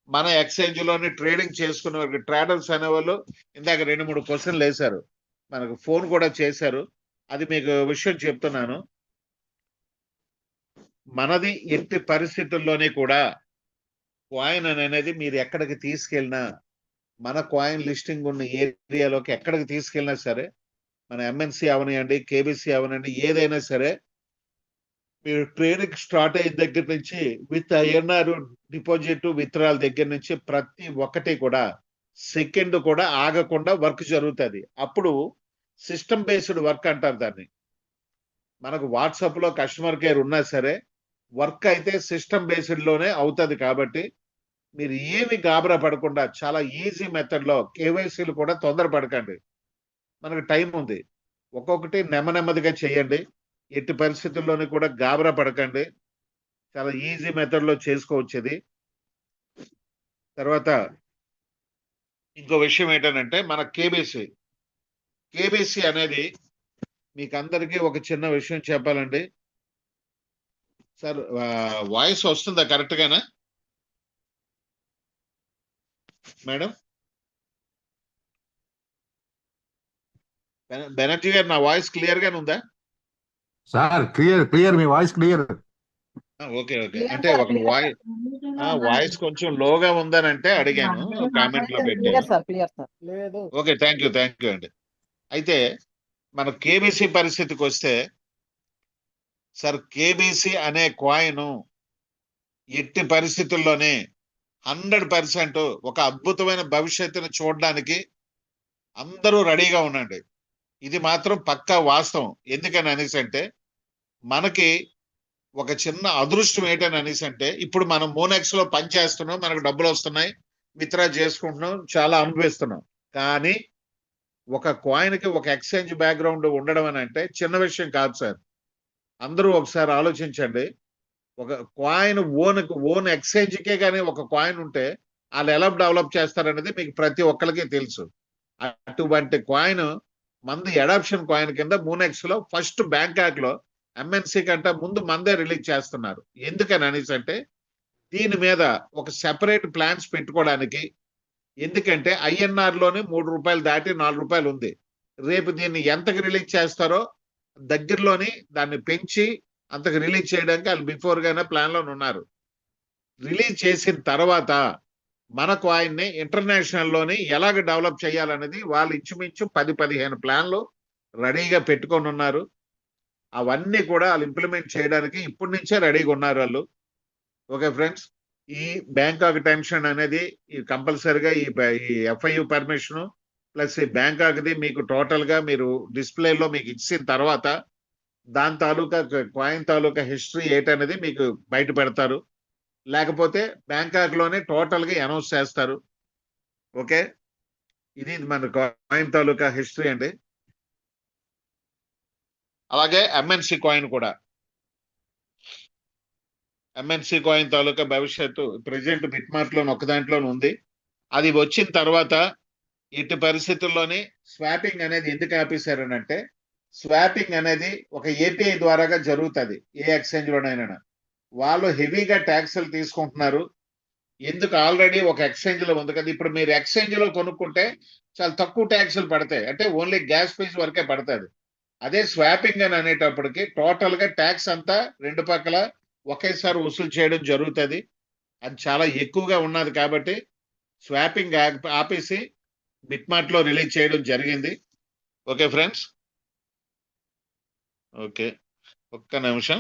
మన ఎక్స్చేంజ్ లోని ట్రేడింగ్ చేసుకునే ట్రేడర్స్ అనేవాళ్ళు ఇందాక 2-3 క్వశ్చన్లు వేశారు, మనకు ఫోన్ కూడా చేశారు. అది మీకు విషయం చెప్తున్నాను. మనది ఎట్టి పరిస్థితుల్లోనే కూడా కాయిన్ అనేది మీరు ఎక్కడికి తీసుకెళ్ళినా, మన కాయిన్ లిస్టింగ్ ఉన్న ఏరియాలోకి ఎక్కడికి తీసుకెళ్ళినా సరే, మన ఎంఎన్సి అవనివ్వండి, కేబీసీ అవనండి, ఏదైనా సరే మీరు ట్రేడింగ్ స్టార్ట్ అయిన దగ్గర నుంచి విత్ ఐఎన్ఆర్ డిపాజిట్ విత్డ్రాల్ దగ్గర నుంచి ప్రతి ఒక్కటి కూడా సెకండ్ కూడా ఆగకుండా వర్క్ జరుగుతుంది. అప్పుడు సిస్టమ్ బేస్డ్ వర్క్ అంటారు దాన్ని. మనకు వాట్సాప్ లో కస్టమర్ కేర్ ఉన్నా సరే వర్క్ అయితే సిస్టమ్ బేస్డ్ లోనే అవుతుంది. కాబట్టి మీరు ఏమి గాబరా పడకుండా చాలా ఈజీ మెథడ్ లో కేవైసీలు కూడా తొందర పడకండి. మనకు టైం ఉంది. ఒక్కొక్కటి నెమ్మదిగా చేయండి. ఎట్టి పరిస్థితుల్లోనూ కూడా గాబరా పడకండి. చాలా ఈజీ మెథడ్ లో చేసుకోవచ్చు ఇది. తర్వాత ఇంకో విషయం ఏంటంటే మన కేబీసీ అనేది మీకు అందరికీ ఒక చిన్న విషయం చెప్పాలండి. సార్ వాయిస్ వస్తుందా కరెక్ట్ గానా మేడం? బెనర్జీ గారు నా వాయిస్ క్లియర్ గానే ఉందా? సార్ క్లియర్ మీ వాయిస్ క్లియర్. ఓకే అంటే ఒక వాయిస్ కొంచెం లోగా ఉందని అంటే అడిగాను, కామెంట్ లో పెట్టాను. ఓకే, థ్యాంక్ యూ అండి. అయితే మన కేబీసీ పరిస్థితికి వస్తే సార్, కేబీసీ అనే కాయిన్ ఎట్టి పరిస్థితుల్లోనే 100% ఒక అద్భుతమైన భవిష్యత్తును చూడడానికి అందరూ రెడీగా ఉండండి. ఇది మాత్రం పక్కా వాస్తవం. ఎందుకని అనేసి అంటే మనకి ఒక చిన్న అదృష్టం ఏంటని అనేసి అంటే ఇప్పుడు మనం మోనెక్స్ లో పని చేస్తున్నాం, మనకు డబ్బులు వస్తున్నాయి, విత్డ్రా చేసుకుంటున్నాం, చాలా అనుభవిస్తున్నాం. కానీ ఒక కాయిన్ కి ఒక ఎక్స్చేంజ్ బ్యాక్గ్రౌండ్ ఉండడం అని అంటే చిన్న విషయం కాదు సార్. అందరూ ఒకసారి ఆలోచించండి. ఒక కాయిన్ ఓన్ ఎక్స్చేంజ్ కే కానీ ఒక కాయిన్ ఉంటే వాళ్ళు ఎలా డెవలప్ చేస్తారనేది మీకు ప్రతి ఒక్కరికి తెలుసు. అటువంటి కాయిన్ మంది అడాప్షన్ కాయిన్ కింద మూనెక్స్ లో ఫస్ట్ బ్యాంకాక్ లో ఎంఎన్సి కంటే ముందు మందే రిలీజ్ చేస్తున్నారు. ఎందుకని అనేసి అంటే దీని మీద ఒక సెపరేట్ ప్లాన్స్ పెట్టుకోవడానికి. ఎందుకంటే ఐఎన్ఆర్ లోనే ₹3 దాటి ₹4 ఉంది. రేపు దీన్ని ఎంతకు రిలీజ్ చేస్తారో దగ్గరలోని దాన్ని పెంచి అంతకు రిలీజ్ చేయడానికి వాళ్ళు బిఫోర్ గానే ప్లాన్ లో ఉన్నారు. రిలీజ్ చేసిన తర్వాత మన కాయిన్ ని ఇంటర్నేషనల్ లోని ఎలాగ డెవలప్ చేయాలనేది వాళ్ళు ఇంచుమించు 10-15 ప్లాన్లు రెడీగా పెట్టుకొని ఉన్నారు. అవన్నీ కూడా వాళ్ళు ఇంప్లిమెంట్ చేయడానికి ఇప్పటి నుంచే రెడీగా ఉన్నారు వాళ్ళు. ఓకే ఫ్రెండ్స్, ఈ బ్యాంకాక్ టెన్షన్ అనేది కంపల్సరిగా ఈ ఎఫ్ఐయు పర్మిషన్ ప్లస్ ఈ బ్యాంకాక్ది మీకు టోటల్ గా మీరు డిస్ప్లేలో మీకు ఇచ్చిన తర్వాత దాని తాలూకా కాయిన్ తాలూకా హిస్టరీ ఏంటనేది మీకు బయట పెడతారు. లేకపోతే బ్యాంకాక్ లోనే టోటల్ గా అనౌన్స్ చేస్తారు. ఓకే, ఇది మన కాయిన్ తాలూకా హిస్టరీ అండి. అలాగే ఎంఎన్సి కాయిన్ కూడా, ఎంఎన్సి కాయిన్ తాలూకా భవిష్యత్తు ప్రెసెంట్ బిట్మార్ట్ లోని ఒక దాంట్లోనే ఉంది. అది వచ్చిన తర్వాత ఇటు పరిస్థితుల్లోని స్వాపింగ్ అనేది ఎందుకు ఆపేశారనంటే స్వాపింగ్ అనేది ఒక ఏపీఐ ద్వారాగా జరుగుతుంది. ఏ ఎక్స్చేంజ్ లోనైనా వాళ్ళు హెవీగా ట్యాక్స్లు తీసుకుంటున్నారు. ఎందుకు ఆల్రెడీ ఒక ఎక్స్చేంజ్ లో ఉంది కదా. ఇప్పుడు మీరు ఎక్స్చేంజ్ లో కొనుక్కుంటే చాలా తక్కువ ట్యాక్స్లు పడతాయి, అంటే ఓన్లీ గ్యాస్ ఫీజు వరకే పడుతుంది. అదే స్వాపింగ్ అని అనేటప్పటికి టోటల్ గా ట్యాక్స్ అంతా రెండు పక్కల ఒకేసారి వసూలు చేయడం జరుగుతుంది. అది చాలా ఎక్కువగా ఉన్నది కాబట్టి స్వాపింగ్ ఆపేసి బిట్మార్ట్ లో రిలీజ్ చేయడం జరిగింది. ఓకే ఫ్రెండ్స్, ఓకే ఒక్క నిమిషం.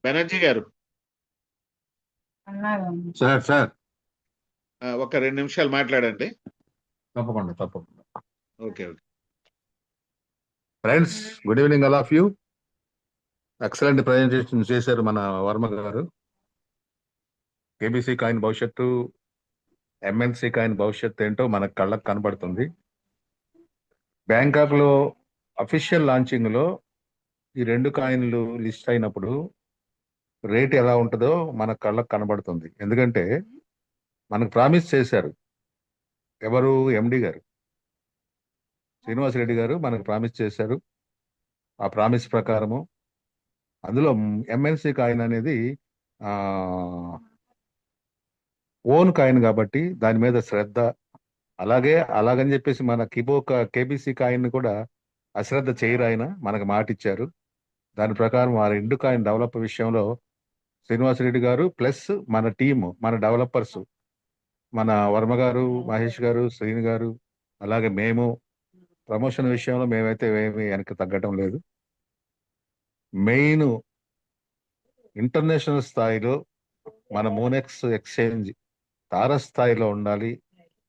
బెనర్జీ గారు, సార్ సార్ ఒక 2 నిమిషాలు మాట్లాడండి. తప్పకుండా తప్పకుండా. Okay. Friends, good evening all of you. Excellent presentation చేశారు మన వర్మ గారు. కేబీసీ కాయిన్ భవిష్యత్తు, ఎంఎన్సీ కాయిన్ భవిష్యత్తు ఏంటో మనకు కళ్ళకు కనబడుతుంది. బ్యాంకాక్ లో అఫీషియల్ లాంచింగ్ లో ఈ 2 కాయిన్లు లిస్ట్ అయినప్పుడు రేట్ ఎలా ఉంటుందో మన కళ్ళకు కనబడుతుంది. ఎందుకంటే మనకు ప్రామిస్ చేశారు ఎవరు, ఎండి గారు శ్రీనివాస్ రెడ్డి గారు మనకు ప్రామిస్ చేశారు. ఆ ప్రామిస్ ప్రకారము అందులో ఎంఎన్సీ కాయిన్ అనేది ఓన్ కాయిన్ కాబట్టి దాని మీద శ్రద్ధ, అలాగని చెప్పేసి మన కేబీసీ కాయిన్ కూడా అశ్రద్ధ చేయరు. ఆయన మనకు మాట ఇచ్చారు. దాని ప్రకారం ఆ 2 కాయిన్ డెవలప్ విషయంలో శ్రీనివాసరెడ్డి గారు ప్లస్ మన టీము, మన డెవలపర్స్, మన వర్మ గారు, మహేష్ గారు, శ్రీని గారు, అలాగే మేము ప్రమోషన్ విషయంలో మేమైతే ఏమి వెనక్కి తగ్గటం లేదు. మెయిన్ ఇంటర్నేషనల్ స్థాయిలో మన మోనెక్స్ ఎక్స్చేంజ్ తారస్థాయిలో ఉండాలి.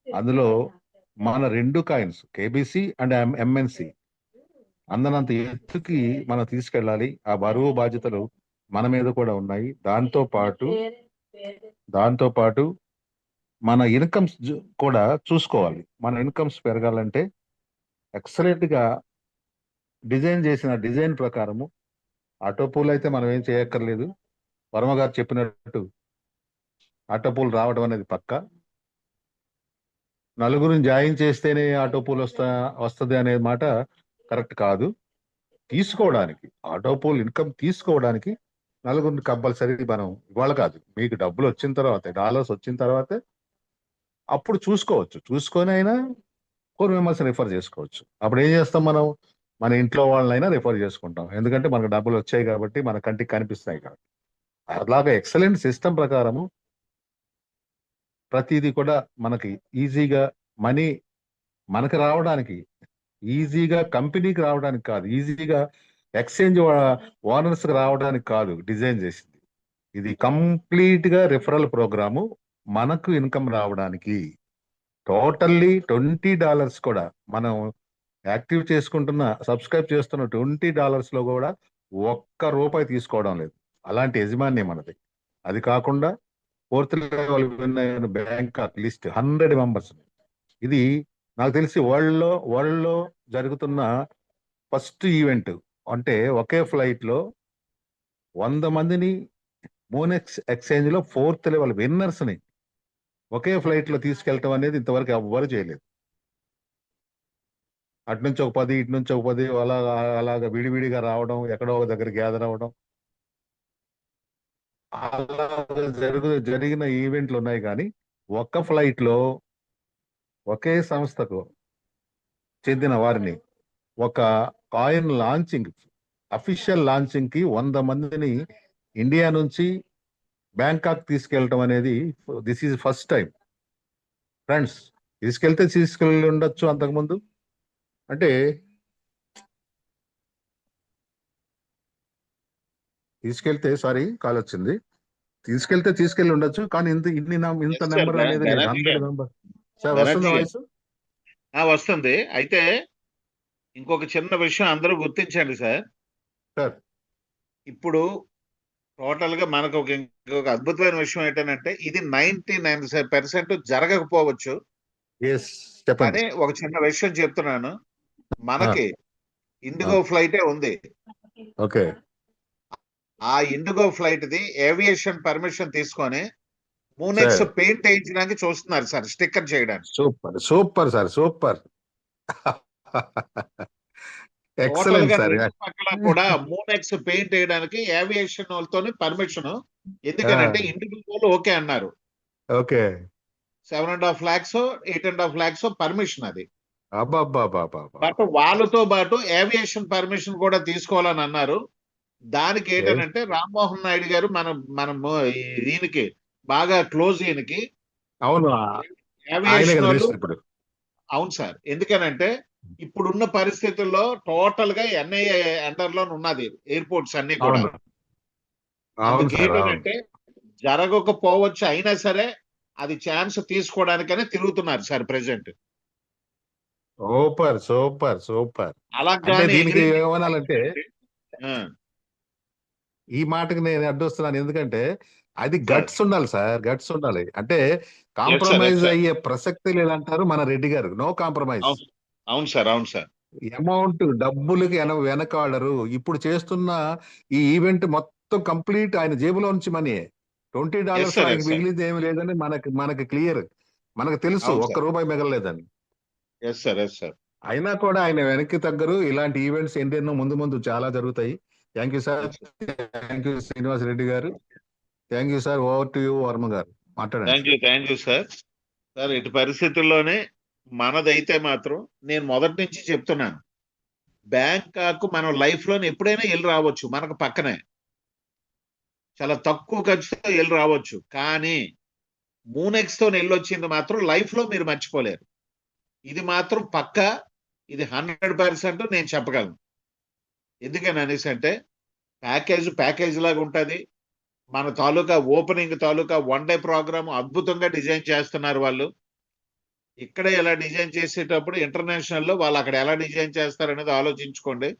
అందులో మన 2 కాయిన్స్ కేబీసీ అండ్ ఎంఎన్సీ అందనంత ఎత్తుకి మనం తీసుకెళ్ళాలి. ఆ బరువు బాధ్యతలు మన మీద కూడా ఉన్నాయి. దాంతో పాటు మన ఇన్కమ్స్ కూడా చూసుకోవాలి. మన ఇన్కమ్స్ పెరగాలంటే ఎక్సలెంట్ గా డిజైన్ చేసిన డిజైన్ ప్రకారము ఆటోపూల్ అయితే మనం ఏం చేయక్కర్లేదు. వర్మ గారు చెప్పినట్టు ఆటోపూల్ రావడం అనేది పక్కా. నలుగురిని జాయిన్ చేస్తేనే ఆటోపూల్ వస్తుంది అనే మాట కరెక్ట్ కాదు. తీసుకోవడానికి ఆటోపూల్ ఇన్కమ్ తీసుకోవడానికి నలుగురిని కంపల్సరీ మనం ఇవాళ కాదు, మీకు డబ్బులు వచ్చిన తర్వాత, డాలర్స్ వచ్చిన తర్వాతే అప్పుడు చూసుకోవచ్చు. చూసుకొని అయినా 4 మెంబర్స్ రిఫర్ చేసుకోవచ్చు. అప్పుడు ఏం చేస్తాం, మనం మన ఇంట్లో వాళ్ళనైనా రిఫర్ చేసుకుంటాం. ఎందుకంటే మనకు డబ్బులు వచ్చాయి కాబట్టి, మన కంటికి కనిపిస్తాయి కాబట్టి. అలాగే ఎక్సలెంట్ సిస్టమ్ ప్రకారము ప్రతిదీ కూడా మనకి ఈజీగా మనీ మనకు రావడానికి, ఈజీగా కంపెనీకి రావడానికి కాదు, ఈజీగా ఎక్స్చేంజ్ ఓనర్స్ రావడానికి కాదు డిజైన్ చేసింది. ఇది కంప్లీట్ గా రిఫరల్ ప్రోగ్రాము, మనకు ఇన్కమ్ రావడానికి. టోటల్లీ $20 కూడా మనం యాక్టివ్ చేసుకుంటున్న, సబ్స్క్రైబ్ చేస్తున్న $20 లో కూడా ₹1 తీసుకోవడం లేదు. అలాంటి యజమాన్యం మనది. అది కాకుండా 4th level Bangkok list 100 members. ఇది నాకు తెలిసి వరల్డ్ లో జరుగుతున్న ఫస్ట్ ఈవెంట్. అంటే ఒకే ఫ్లైట్ లో 100 మందిని మోనెక్స్ ఎక్స్చేంజ్ లో 4th లెవెల్ విన్నర్స్ ని ఒకే ఫ్లైట్ లో తీసుకెళ్ళటం అనేది ఇంతవరకు ఎవ్వరు చేయలేదు. అటు నుంచి ఒక 10, ఇటు నుంచి ఒక 10, అలాగా విడివిడిగా రావడం, ఎక్కడో ఒక దగ్గర గ్యాదర్ అవ్వడం, అలా జరిగిన ఈవెంట్లు ఉన్నాయి. కానీ ఒక్క ఫ్లైట్ లో ఒకే సంస్థకు చెందిన వారిని ఒక కాయిన్ లాంచింగ్, అఫీషియల్ లాంచింగ్ కి 100 మందిని ఇండియా నుంచి బ్యాంకాక్ తీసుకెళ్ళటం అనేది this is first time friends. తీసుకెళ్ళి ఉండొచ్చు అంతకుముందు. అంటే సారీ కాల్ వచ్చింది. తీసుకెళ్ళి ఉండొచ్చు, కానీ ఇంత నెంబర్ అనేది లేదు. 100 మెంబర్. సార్ వస్తుంది వాయిస్? వస్తుంది. అయితే ఇంకొక చిన్న విషయం అందరూ గుర్తించండి సార్. ఇప్పుడు టోటల్ గా మనకు ఇంకొక అద్భుతమైన విషయం ఏంటంటే, ఇది 99% జరగకపోవచ్చు. కానీ ఒక చిన్న విషయం చెప్తున్నాను. మనకి ఇండిగో ఫ్లైటే ఉంది. ఓకే. ఆ IndiGo flight the aviation permission తీసుకొని మూనెక్స్ పెయింట్ వేయించడానికి చూస్తున్నారు సార్, స్టిక్కర్ చేయడానికి. Super sir, super. Excellent sir. కూడా మూనెక్స్ పెయింట్ వేయడానికి ఏవియేషన్ వాళ్ళతో పర్మిషన్. ఎందుకంటే ఇండిగో ఓకే అన్నారు. ఓకే. 7.5 lakhs 8.5 lakhs పర్మిషన్ అది. బట్ వాళ్ళతో పాటు ఏవియేషన్ పర్మిషన్ కూడా తీసుకోవాలని అన్నారు. దానికి ఏంటంటే రామ్మోహన్ నాయుడు గారు మనం దీనికి బాగా క్లోజ్. ఈయనకి అవును అవును సార్. ఎందుకనంటే ఇప్పుడున్న పరిస్థితుల్లో టోటల్ గా ఎన్ఐఏ అండర్ లో ఉన్నది ఎయిర్పోర్ట్స్ అన్ని కూడా. ఏంటంటే జరగకపోవచ్చు, అయినా సరే అది ఛాన్స్ తీసుకోవడానికనే తిరుగుతున్నారు sir present. Super super super. అలా అంటే కానీ దీనికి ఎగిరి ఏమనాలంటే ఆ, ఈ మాటకి నేను అడ్డొస్తున్నాను. ఎందుకంటే అది సార్. గట్స్ ఉండాలి సార్, గట్స్ ఉండాలి. అంటే yes sir, compromise yes sir. అయ్యే ప్రసక్తి లేదంటారు మన రెడ్డి గారు. No compromise. అవును అవును సార్, అవును సార్. అమౌంట్ డబ్బులకి వెనకాడరు. ఇప్పుడు చేస్తున్న ఈ ఈవెంట్ మొత్తం కంప్లీట్ ఆయన జేబులో నుంచి మనీ. $20 ఎస్ సార్, ఆయనకి ఎస్ సార్. మిగిలింది ఏమి లేదని మనకి క్లియర్. మనకు తెలుసు అవును ఒక్క సార్. రూపాయి మిగలలేదని. Yes sir, yes sir. అయినా కూడా ఆయన వెనక్కి తగ్గరు. ఇలాంటి ఈవెంట్స్ ఎన్నెన్నో ముందు ముందు చాలా జరుగుతాయి. Thank you sir. Yes sir. Thank you Srinivas Reddy గారు. Thank you sir. Over to you Varma గారు, మాట్లాడండి. Thank you sir. సార్ ఇటు పరిస్థితుల్లోనే మనదైతే మాత్రం నేను మొదటి నుంచి చెప్తున్నాను, బ్యాంకాక్ మనం లైఫ్ లోనే ఎప్పుడైనా వెళ్ళి రావచ్చు, మనకు పక్కనే చాలా తక్కువ ఖర్చుతో వెళ్ళి రావచ్చు. కానీ మూనెక్స్ తో వెళ్ళొచ్చింది మాత్రం లైఫ్ లో మీరు మర్చిపోలేరు. ఇది మాత్రం పక్కా, ఇది 100% నేను చెప్పగలను. ఎందుకని అనేసి అంటే ప్యాకేజ్ లాగా ఉంటుంది. మన తాలూకా ఓపెనింగ్ తాలూకా 1 డే ప్రోగ్రామ్ అద్భుతంగా డిజైన్ చేస్తున్నారు వాళ్ళు. ఇక్కడే ఎలా డిజైన్ చేసేటప్పుడు ఇంటర్నేషనల్ లో వాళ్ళు అక్కడ ఎలా డిజైన్ చేస్తారనేది ఆలోచించుకోండి.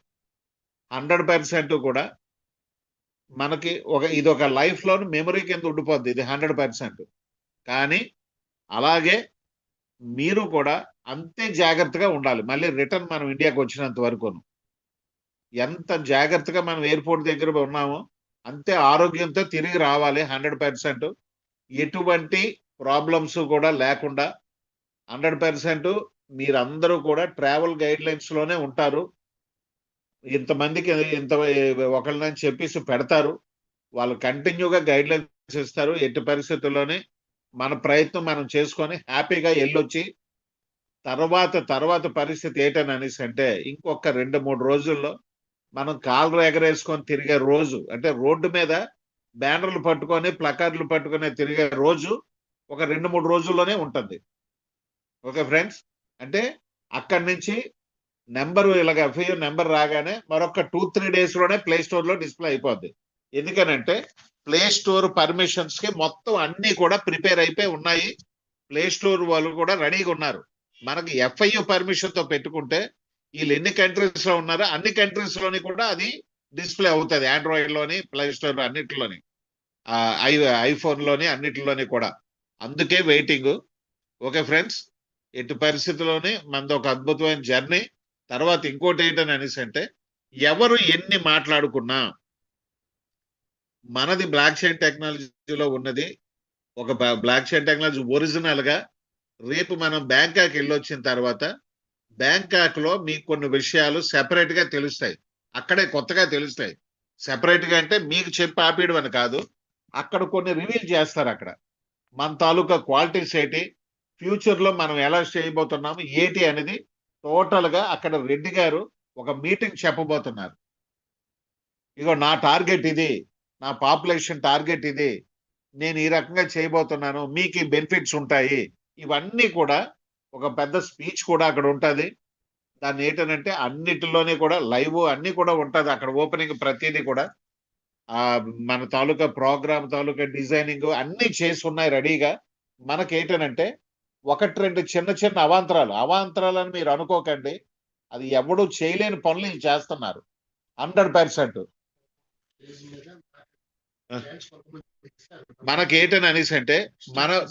100% కూడా మనకి ఇది ఒక లైఫ్ లోని మెమరీ కింద ఉండిపోద్ది, ఇది 100%. కానీ అలాగే మీరు కూడా అంతే జాగ్రత్తగా ఉండాలి. మళ్ళీ రిటర్న్ మనం ఇండియాకి వచ్చినంత వరకును ఎంత జాగ్రత్తగా మనం ఎయిర్పోర్ట్ దగ్గర ఉన్నామో అంతే ఆరోగ్యంతో తిరిగి రావాలి 100%. ఎటువంటి ప్రాబ్లమ్స్ కూడా లేకుండా 100% మీరందరూ కూడా ట్రావెల్ గైడ్ లైన్స్ లోనే ఉంటారు. ఇంతమందికి ఇంత ఒకళ్ళని చెప్పేసి పెడతారు, వాళ్ళు కంటిన్యూగా గైడ్ లైన్స్ ఇస్తారు. ఎట్టి పరిస్థితుల్లోనే మన ప్రయత్నం మనం చేసుకొని హ్యాపీగా వెళ్ళొచ్చి తర్వాత పరిస్థితి ఏంటని అనేసి అంటే ఇంకొక 2-3 రోజుల్లో మనం కాళ్ళు ఎగరేసుకొని తిరిగే రోజు, అంటే రోడ్డు మీద బ్యానర్లు పట్టుకొని ప్లకార్డులు పట్టుకొని తిరిగే రోజు ఒక 2-3 రోజుల్లోనే ఉంటుంది. ఓకే ఫ్రెండ్స్, అంటే అక్కడి నుంచి నెంబర్ ఇలాగ ఎఫ్ఐఆర్ నెంబర్ రాగానే మరొక 2-3 డేస్ లోనే ప్లే స్టోర్ లో డిస్ప్లే అయిపోద్ది. ఎందుకనంటే ప్లే స్టోర్ పర్మిషన్స్ కి మొత్తం అన్ని కూడా ప్రిపేర్ అయిపోయి ఉన్నాయి. ప్లే స్టోర్ వాళ్ళు కూడా రెడీగా ఉన్నారు. మనకి ఎఫ్ఐఓ పర్మిషన్ తో పెట్టుకుంటే వీళ్ళు ఎన్ని కంట్రీస్ లో ఉన్నారో అన్ని కంట్రీస్ లోని కూడా అది డిస్ప్లే అవుతుంది. ఆండ్రాయిడ్ లోని, ప్లే స్టోర్ అన్నిటిలోని, ఐఫోన్ లోని అన్నిటిలోని కూడా. అందుకే వెయిటింగ్. ఓకే ఫ్రెండ్స్, ఎట్టి పరిస్థితుల్లోనే మనది ఒక అద్భుతమైన జర్నీ. తర్వాత ఇంకోటి ఏంటని అనేసి అంటే ఎవరు ఎన్ని మాట్లాడుకున్నా మనది బ్లాక్ చైన్ టెక్నాలజీలో ఉన్నది ఒక బ్లాక్ చైన్ టెక్నాలజీ ఒరిజినల్ గా. రేపు మనం బ్యాంకాక్ వెళ్ళొచ్చిన తర్వాత బ్యాంకాక్ లో మీకు కొన్ని విషయాలు సెపరేట్ గా తెలుస్తాయి, అక్కడే కొత్తగా తెలుస్తాయి. సెపరేట్ గా అంటే మీకు చెప్పి ఆపేయడం అని కాదు, అక్కడ కొన్ని రివీల్ చేస్తారు. అక్కడ మన తాలూకా క్వాలిటీస్ ఏంటి, ఫ్యూచర్ లో మనం ఎలా చేయబోతున్నాము ఏంటి అనేది టోటల్ గా అక్కడ రెడ్డి గారు ఒక మీటింగ్ చెప్పబోతున్నారు. ఇగో నా టార్గెట్ ఇది, నా పాపులేషన్ టార్గెట్ ఇది, నేను ఈ రకంగా చేయబోతున్నాను, మీకు ఈ బెనిఫిట్స్ ఉంటాయి. ఇవన్నీ కూడా ఒక పెద్ద స్పీచ్ కూడా అక్కడ ఉంటుంది. దాన్ని ఏంటంటే అన్నిటిలోనే కూడా లైవ్ అన్ని కూడా ఉంటుంది అక్కడ. ఓపెనింగ్ ప్రతిదీ కూడా మన తాలూకా ప్రోగ్రామ్ తాలూకా డిజైనింగ్ అన్ని చేసి ఉన్నాయి రెడీగా. మనకేంటనంటే 1-2 చిన్న అవాంతరాలు అని మీరు అనుకోకండి. అది ఎవడు చేయలేని పనులు చేస్తున్నారు 100%. మనకేంటని అనేసి అంటే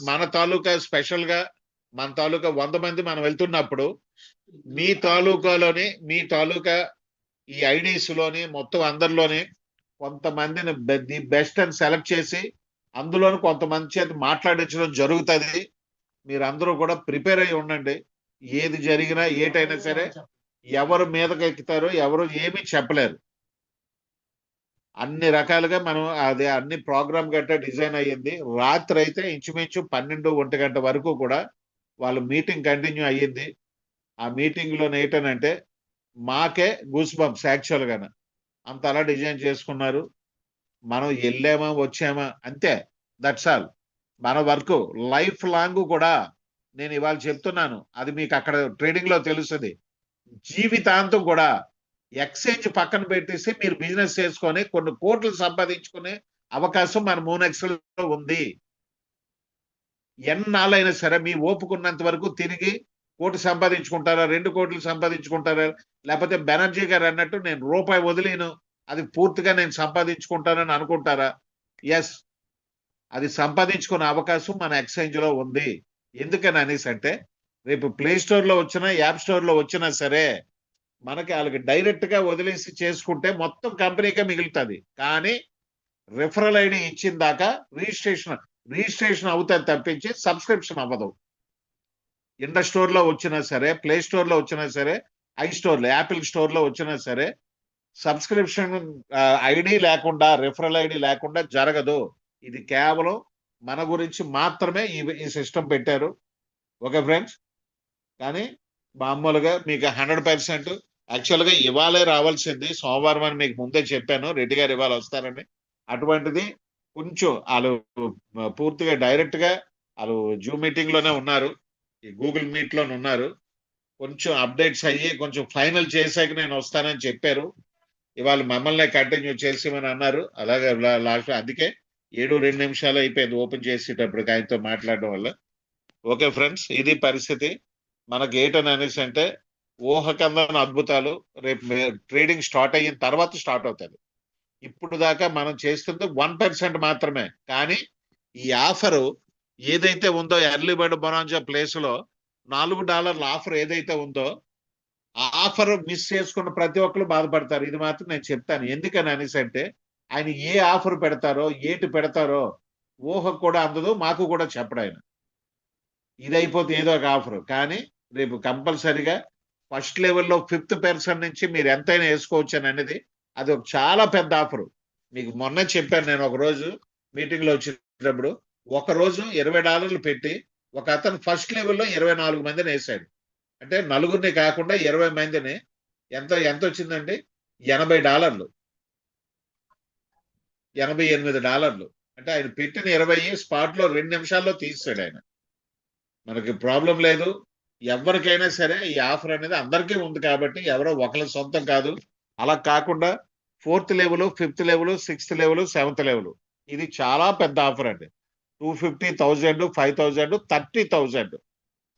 మన తాలూకా స్పెషల్ గా మన తాలూకా 100 మంది మనం వెళ్తున్నప్పుడు మీ తాలూకా ఈ ఐడీస్ లోని మొత్తం అందరిలోని కొంతమందిని ది బెస్ట్ అని సెలెక్ట్ చేసి అందులోని కొంతమంది చేత మాట్లాడించడం జరుగుతుంది. మీరందరూ కూడా ప్రిపేర్ అయి ఉండండి. ఏది జరిగినా ఏటైనా సరే ఎవరు మీదకి ఎక్కుతారో ఎవరు ఏమీ చెప్పలేరు. అన్ని రకాలుగా మనం అదే అన్ని ప్రోగ్రామ్ గట్రా డిజైన్ అయ్యింది. రాత్రి అయితే ఇంచుమించు 12-1 గంట వరకు కూడా వాళ్ళ మీటింగ్ కంటిన్యూ అయ్యింది. ఆ మీటింగ్ లో ఏంటనంటే మాకే గూస్ బంప్స్ యాక్చువల్ గా. అంత అలా డిజైన్ చేసుకున్నారు. మనం వెళ్ళామా వచ్చామా అంతే, దట్స్ ఆల్. మన వర్క్ లైఫ్ లాంగ్ కూడా నేను ఇవాళ చెప్తున్నాను, అది మీకు అక్కడ ట్రేడింగ్ లో తెలుస్తుంది. జీవితాంతం కూడా ఎక్స్చేంజ్ పక్కన పెట్టేసి మీరు బిజినెస్ చేసుకొని కొన్ని కోట్లు సంపాదించుకుని అవకాశం మన మూనెక్స్ లో ఉంది. ఎన్నాళ్ళైనా సరే మీ ఓపుకున్నంత వరకు తిరిగి 1 కోటి సంపాదించుకుంటారా, 2 కోట్లు సంపాదించుకుంటారా, లేకపోతే బెనర్జీ గారు అన్నట్టు నేను రూపాయి వదిలేను, అది పూర్తిగా నేను సంపాదించుకుంటానని అనుకుంటారా? ఎస్, అది సంపాదించుకునే అవకాశం మన ఎక్స్చేంజ్ లో ఉంది. ఎందుకని అనేసి అంటే రేపు ప్లే స్టోర్ లో వచ్చినా యాప్ స్టోర్ లో వచ్చినా సరే మనకి వాళ్ళకి డైరెక్ట్ గా వదిలేసి చేసుకుంటే మొత్తం కంపెనీకే మిగులుతుంది. కానీ రిఫరల్ ఐడి ఇచ్చిన దాకా రిజిస్ట్రేషన్ అవుతుంది తప్పించి సబ్స్క్రిప్షన్ అవ్వదు. ఇండస్ స్టోర్ లో వచ్చినా సరే, ప్లే స్టోర్ లో వచ్చినా సరే, ఐస్టోర్ యాపిల్ స్టోర్ లో వచ్చినా సరే సబ్స్క్రిప్షన్ ఐడి లేకుండా, రిఫరల్ ఐడి లేకుండా జరగదు. ఇది కేవలం మన గురించి మాత్రమే ఈ సిస్టమ్ పెట్టారు. Okay friends. కానీ మామూలుగా మీకు 100% యాక్చువల్గా ఇవాళే రావాల్సింది, సోమవారం అని మీకు ముందే చెప్పాను, రెడ్డి గారు ఇవాళ వస్తారని. అటువంటిది కొంచెం వాళ్ళు పూర్తిగా డైరెక్ట్ గా వాళ్ళు జూమ్ మీటింగ్ లోనే ఉన్నారు, ఈ గూగుల్ మీట్ లోనే ఉన్నారు. కొంచెం అప్డేట్స్ అయ్యి కొంచెం ఫైనల్ చేశాక నేను వస్తానని చెప్పారు. ఇవాళ మమ్మల్ని కంటిన్యూ చేసేమని అన్నారు. అలాగే లాస్ట్ అందుకే 7-2 నిమిషాలు అయిపోయింది ఓపెన్ చేసేటప్పుడు ఆయనతో మాట్లాడడం వల్ల. ఓకే ఫ్రెండ్స్, ఇది పరిస్థితి. మనకి ఏంటని అనేసి అంటే ఊహకందని అద్భుతాలు రేపు ట్రేడింగ్ స్టార్ట్ అయిన తర్వాత స్టార్ట్ అవుతుంది. ఇప్పుడు దాకా మనం చేస్తుంది 1% మాత్రమే. కానీ ఈ ఆఫరు ఏదైతే ఉందో ఎర్లీ బర్డ్ బొనాంజా ప్లేస్ లో $4 ఆఫర్ ఏదైతే ఉందో ఆ ఆఫర్ మిస్ చేసుకున్న ప్రతి ఒక్కరు బాధపడతారు. ఇది మాత్రం నేను చెప్తాను. ఎందుకని అనేసి అంటే ఆయన ఏ ఆఫర్ పెడతారో ఏటి పెడతారో ఊహకు కూడా అందదు, మాకు కూడా చెప్పడు ఆయన. ఇది అయిపోతే ఏదో ఒక ఆఫర్. కానీ రేపు కంపల్సరిగా ఫస్ట్ లెవెల్లో 5th నుంచి మీరు ఎంతైనా వేసుకోవచ్చు అని అనేది అది ఒక చాలా పెద్ద ఆఫర్. మీకు మొన్న చెప్పాను నేను, ఒక రోజు మీటింగ్ లో వచ్చినప్పుడు ఒక రోజు $20 పెట్టి ఒక అతను ఫస్ట్ లెవెల్లో 24 మందిని వేసాడు. అంటే నలుగురిని కాకుండా 20 మందిని. ఎంత వచ్చిందండి? $80, $88. అంటే ఆయన పెట్టిన 20 స్పాట్ లో 2 నిమిషాల్లో తీసాడు ఆయన. మనకి ప్రాబ్లం లేదు. ఎవరికైనా సరే ఈ ఆఫర్ అనేది అందరికీ ఉంది కాబట్టి ఎవరో ఒకరి సొంతం కాదు. అలా కాకుండా 4th level, 5th level, 6th level, 7th level ఇది చాలా పెద్ద ఆఫర్ అండి. 250,000, 5,000, 30,000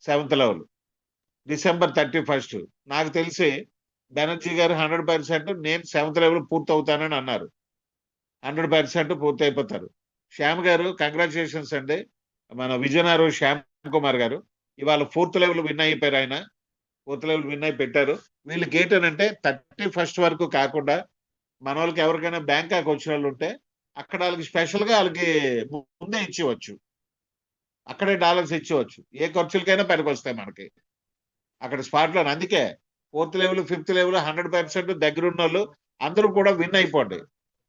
7th లెవెల్ December 31. నాకు తెలిసి బెనర్జీ గారు 100%, నేను 7th లెవెల్ పూర్తి అవుతానని అన్నారు. 100% పూర్తి అయిపోతారు. శ్యామ్ గారు కంగ్రాచులేషన్స్ అండి. మన విజయనగరం శ్యామ్ కుమార్ గారు ఇవాళ 4th లెవెల్ విన్ అయిపోయారు. ఆయన 4th లెవెల్ విన్ అయి పెట్టారు. వీళ్ళకి ఏంటంటే 31 వరకు కాకుండా మన వాళ్ళకి ఎవరికైనా బ్యాంకాక్ వచ్చిన వాళ్ళు ఉంటే అక్కడ వాళ్ళకి స్పెషల్ గా వాళ్ళకి ముందే ఇచ్చేవచ్చు, అక్కడే డాలర్స్ ఇచ్చేవచ్చు. ఏ ఖర్చులకైనా పనికొస్తాయి మనకి అక్కడ స్పాట్ లో. అందుకే 4th లెవెల్, 5th లెవెల్ 100% దగ్గరున్న వాళ్ళు అందరూ కూడా విన్ అయిపోండి.